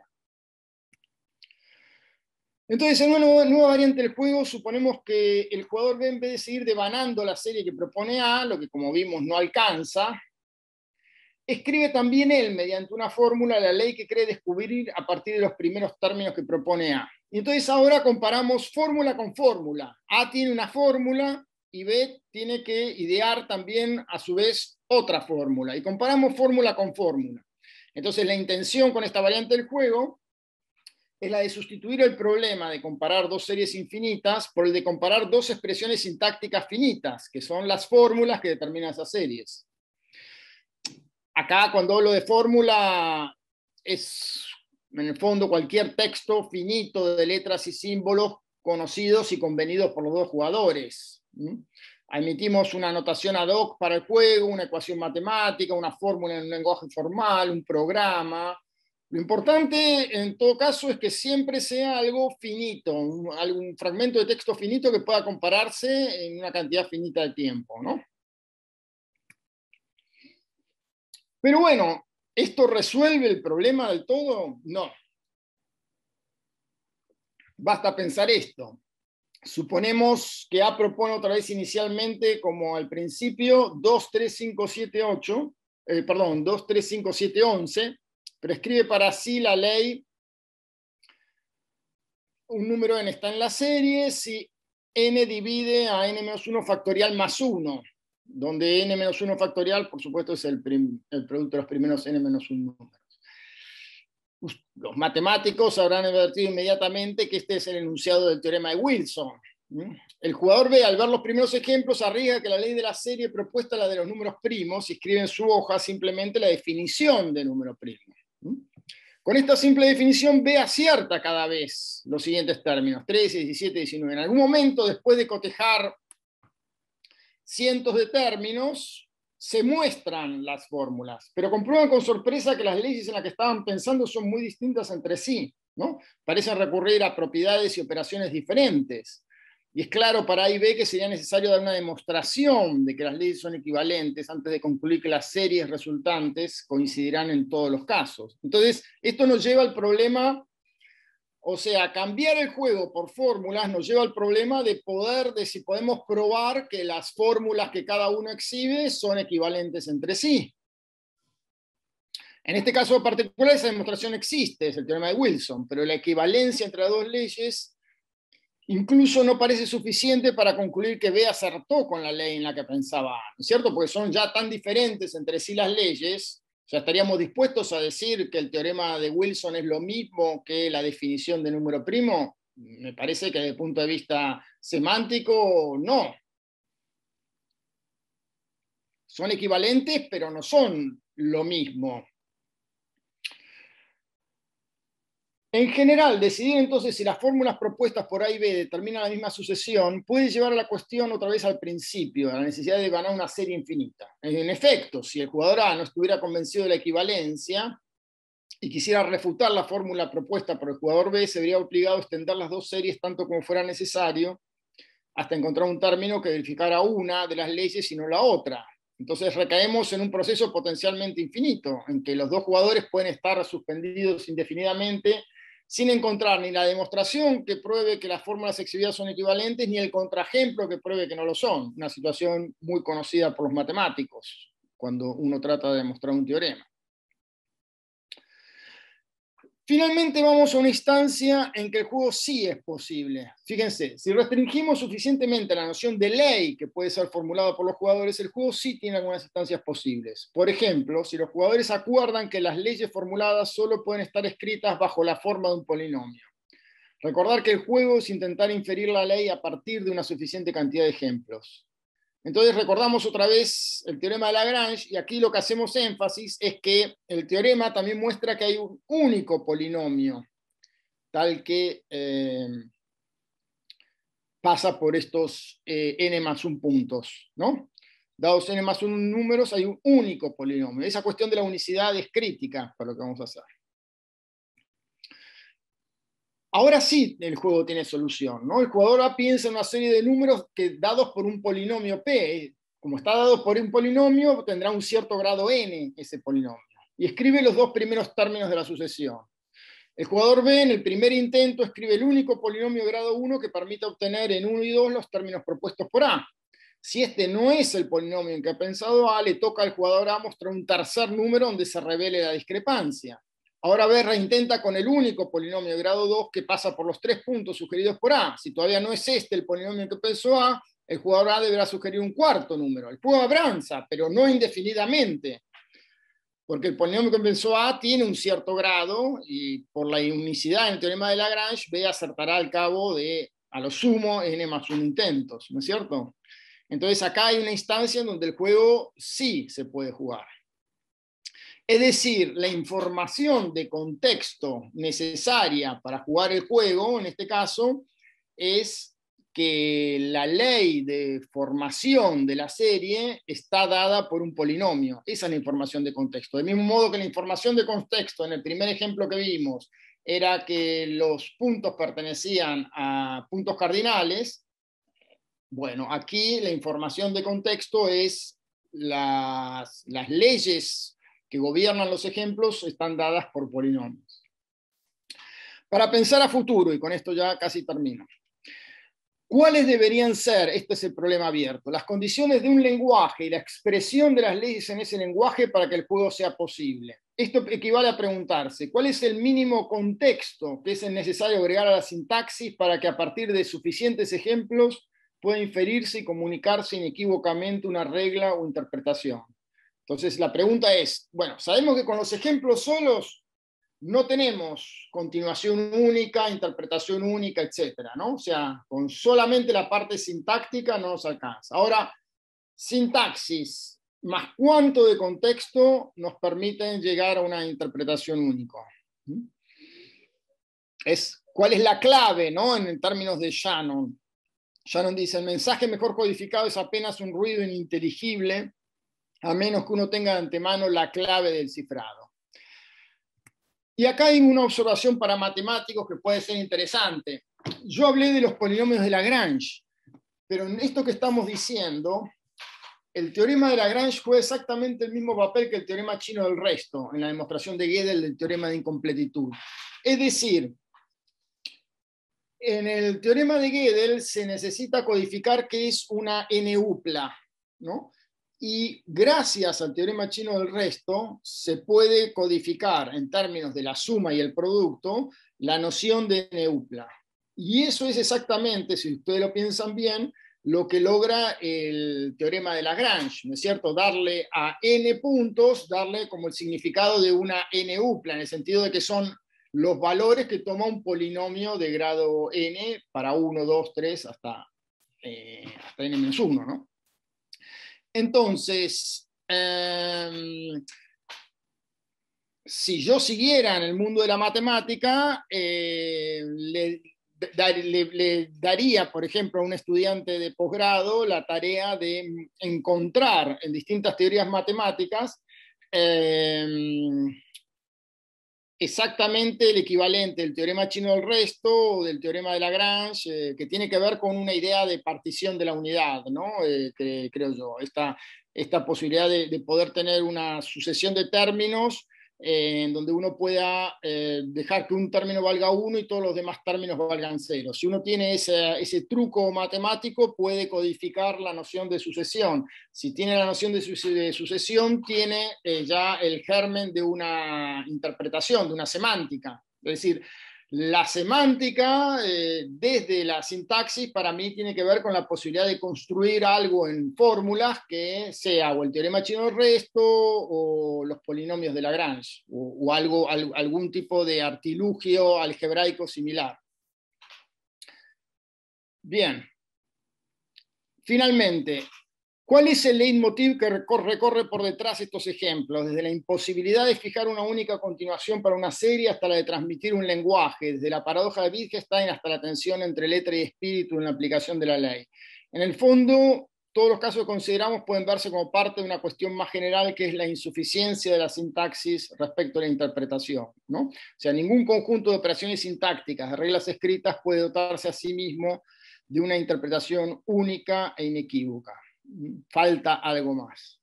Entonces, en una nueva variante del juego, suponemos que el jugador B, en vez de seguir devanando la serie que propone A, lo que como vimos no alcanza, escribe también él, mediante una fórmula, la ley que cree descubrir a partir de los primeros términos que propone A. Y entonces ahora comparamos fórmula con fórmula. A tiene una fórmula y B tiene que idear también a su vez otra fórmula. Y comparamos fórmula con fórmula. Entonces la intención con esta variante del juego es la de sustituir el problema de comparar dos series infinitas por el de comparar dos expresiones sintácticas finitas, que son las fórmulas que determinan esas series. Acá cuando hablo de fórmula es en el fondo cualquier texto finito de letras y símbolos conocidos y convenidos por los dos jugadores. Emitimos una notación ad hoc para el juego, una ecuación matemática, una fórmula en un lenguaje formal, un programa. Lo importante en todo caso es que siempre sea algo finito, algún fragmento de texto finito que pueda compararse en una cantidad finita de tiempo, ¿no? Pero bueno, ¿esto resuelve el problema del todo? No. Basta pensar esto. Suponemos que A propone otra vez inicialmente, como al principio, 2, 3, 5, 7, 8, 2, 3, 5, 7, 11, pero escribe para sí la ley, un número n está en la serie, si n divide a n-1 factorial más 1, donde n-1 factorial, por supuesto, es el producto de los primeros n-1 números. Los matemáticos habrán advertido inmediatamente que este es el enunciado del teorema de Wilson. El jugador B, al ver los primeros ejemplos, arriesga que la ley de la serie propuesta la de los números primos y escribe en su hoja simplemente la definición de número primo. Con esta simple definición, B acierta cada vez los siguientes términos, 13, 17, 19. En algún momento, después de cotejar cientos de términos, se muestran las fórmulas, pero comprueban con sorpresa que las leyes en las que estaban pensando son muy distintas entre sí, ¿no? Parecen recurrir a propiedades y operaciones diferentes. Y es claro para A y B que sería necesario dar una demostración de que las leyes son equivalentes antes de concluir que las series resultantes coincidirán en todos los casos. Entonces, esto nos lleva al problema, o sea, cambiar el juego por fórmulas nos lleva al problema de si podemos probar que las fórmulas que cada uno exhibe son equivalentes entre sí. En este caso particular esa demostración existe, es el teorema de Wilson, pero la equivalencia entre las dos leyes incluso no parece suficiente para concluir que B acertó con la ley en la que pensaba, ¿no es cierto? Porque son ya tan diferentes entre sí las leyes. Ya estaríamos dispuestos a decir que el teorema de Wilson es lo mismo que la definición de número primo. Me parece que desde el punto de vista semántico, no. Son equivalentes, pero no son lo mismo. En general, decidir entonces si las fórmulas propuestas por A y B determinan la misma sucesión puede llevar a la cuestión otra vez al principio, a la necesidad de ganar una serie infinita. En efecto, si el jugador A no estuviera convencido de la equivalencia y quisiera refutar la fórmula propuesta por el jugador B, se vería obligado a extender las dos series tanto como fuera necesario hasta encontrar un término que verificara una de las leyes y no la otra. Entonces recaemos en un proceso potencialmente infinito, en que los dos jugadores pueden estar suspendidos indefinidamente sin encontrar ni la demostración que pruebe que las fórmulas exhibidas son equivalentes, ni el contraejemplo que pruebe que no lo son. Una situación muy conocida por los matemáticos, cuando uno trata de demostrar un teorema. Finalmente vamos a una instancia en que el juego sí es posible. Fíjense, si restringimos suficientemente la noción de ley que puede ser formulada por los jugadores, el juego sí tiene algunas instancias posibles. Por ejemplo, si los jugadores acuerdan que las leyes formuladas solo pueden estar escritas bajo la forma de un polinomio. Recordar que el juego es intentar inferir la ley a partir de una suficiente cantidad de ejemplos. Entonces recordamos otra vez el teorema de Lagrange, y aquí lo que hacemos énfasis es que el teorema también muestra que hay un único polinomio, tal que pasa por estos n más 1 puntos, ¿no? Dados n más 1 números, hay un único polinomio. Esa cuestión de la unicidad es crítica para lo que vamos a hacer. Ahora sí el juego tiene solución, ¿no? El jugador A piensa en una serie de números que, dados por un polinomio P. Como está dado por un polinomio, tendrá un cierto grado n ese polinomio. Y escribe los dos primeros términos de la sucesión. El jugador B en el primer intento escribe el único polinomio de grado 1 que permite obtener en 1 y 2 los términos propuestos por A. Si este no es el polinomio en que ha pensado A, le toca al jugador A mostrar un tercer número donde se revele la discrepancia. Ahora B reintenta con el único polinomio de grado 2 que pasa por los 3 puntos sugeridos por A. Si todavía no es este el polinomio que pensó A, el jugador A deberá sugerir un cuarto número. El juego avanza, pero no indefinidamente, porque el polinomio que pensó A tiene un cierto grado y por la unicidad en el teorema de Lagrange, B acertará al cabo de, a lo sumo, n más 1 intentos, ¿no es cierto? Entonces acá hay una instancia en donde el juego sí se puede jugar. Es decir, la información de contexto necesaria para jugar el juego, en este caso, es que la ley de formación de la serie está dada por un polinomio. Esa es la información de contexto. Del mismo modo que la información de contexto en el primer ejemplo que vimos era que los puntos pertenecían a puntos cardinales, bueno, aquí la información de contexto es las leyes que gobiernan los ejemplos están dadas por polinomios. Para pensar a futuro, y con esto ya casi termino, ¿cuáles deberían ser, este es el problema abierto, las condiciones de un lenguaje y la expresión de las leyes en ese lenguaje para que el juego sea posible? Esto equivale a preguntarse, ¿cuál es el mínimo contexto que es necesario agregar a la sintaxis para que a partir de suficientes ejemplos pueda inferirse y comunicarse inequívocamente una regla o interpretación? Entonces la pregunta es, bueno, sabemos que con los ejemplos solos no tenemos continuación única, interpretación única, etcétera, ¿no? O sea, con solamente la parte sintáctica no nos alcanza. Ahora, sintaxis más cuánto de contexto nos permiten llegar a una interpretación única. ¿Cuál es la clave, ¿no? En términos de Shannon. Shannon dice, el mensaje mejor codificado es apenas un ruido ininteligible, a menos que uno tenga de antemano la clave del cifrado. Y acá hay una observación para matemáticos que puede ser interesante. Yo hablé de los polinomios de Lagrange, pero en esto que estamos diciendo, el teorema de Lagrange juega exactamente el mismo papel que el teorema chino del resto, en la demostración de Gödel del teorema de incompletitud. Es decir, en el teorema de Gödel se necesita codificar qué es una n-upla, ¿no? Y gracias al teorema chino del resto, se puede codificar en términos de la suma y el producto la noción de n-upla. Y eso es exactamente, si ustedes lo piensan bien, lo que logra el teorema de Lagrange, ¿no es cierto? Darle a n puntos, darle como el significado de una n-upla, en el sentido de que son los valores que toma un polinomio de grado n para 1, 2, 3, hasta n-1, ¿no? Entonces, si yo siguiera en el mundo de la matemática, le daría, por ejemplo, a un estudiante de posgrado la tarea de encontrar en distintas teorías matemáticas exactamente el equivalente del teorema chino del resto o del teorema de Lagrange, que tiene que ver con una idea de partición de la unidad, ¿no? Creo yo, esta posibilidad de poder tener una sucesión de términos en donde uno pueda dejar que un término valga 1 y todos los demás términos valgan 0. Si uno tiene ese truco matemático, puede codificar la noción de sucesión. Si tiene la noción de sucesión, tiene ya el germen de una interpretación, de una semántica. Es decir, la semántica, desde la sintaxis, para mí tiene que ver con la posibilidad de construir algo en fórmulas que sea o el teorema chino del resto o los polinomios de Lagrange o algún tipo de artilugio algebraico similar. Bien. Finalmente, ¿cuál es el leitmotiv que recorre por detrás estos ejemplos? Desde la imposibilidad de fijar una única continuación para una serie hasta la de transmitir un lenguaje, desde la paradoja de Wittgenstein hasta la tensión entre letra y espíritu en la aplicación de la ley. En el fondo, todos los casos que consideramos pueden verse como parte de una cuestión más general que es la insuficiencia de la sintaxis respecto a la interpretación, ¿no? O sea, ningún conjunto de operaciones sintácticas, de reglas escritas, puede dotarse a sí mismo de una interpretación única e inequívoca. Falta algo más.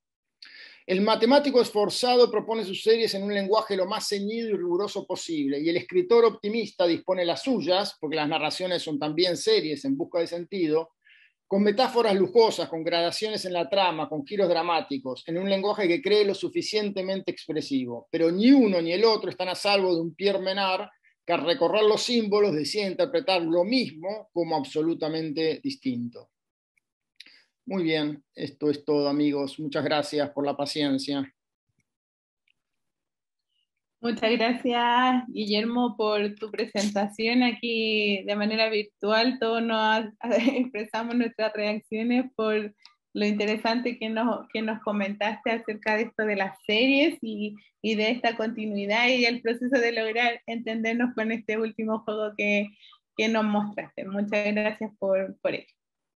El matemático esforzado propone sus series en un lenguaje lo más ceñido y riguroso posible, y el escritor optimista dispone las suyas, porque las narraciones son también series en busca de sentido, con metáforas lujosas, con gradaciones en la trama, con giros dramáticos, en un lenguaje que cree lo suficientemente expresivo. Pero ni uno ni el otro están a salvo de un Pierre Menard que al recorrer los símbolos decide interpretar lo mismo como absolutamente distinto. Muy bien, esto es todo, amigos. Muchas gracias por la paciencia. Muchas gracias, Guillermo, por tu presentación aquí de manera virtual. Todos nos expresamos nuestras reacciones por lo interesante que nos comentaste acerca de esto de las series y de esta continuidad y el proceso de lograr entendernos con este último juego que nos mostraste. Muchas gracias por ello.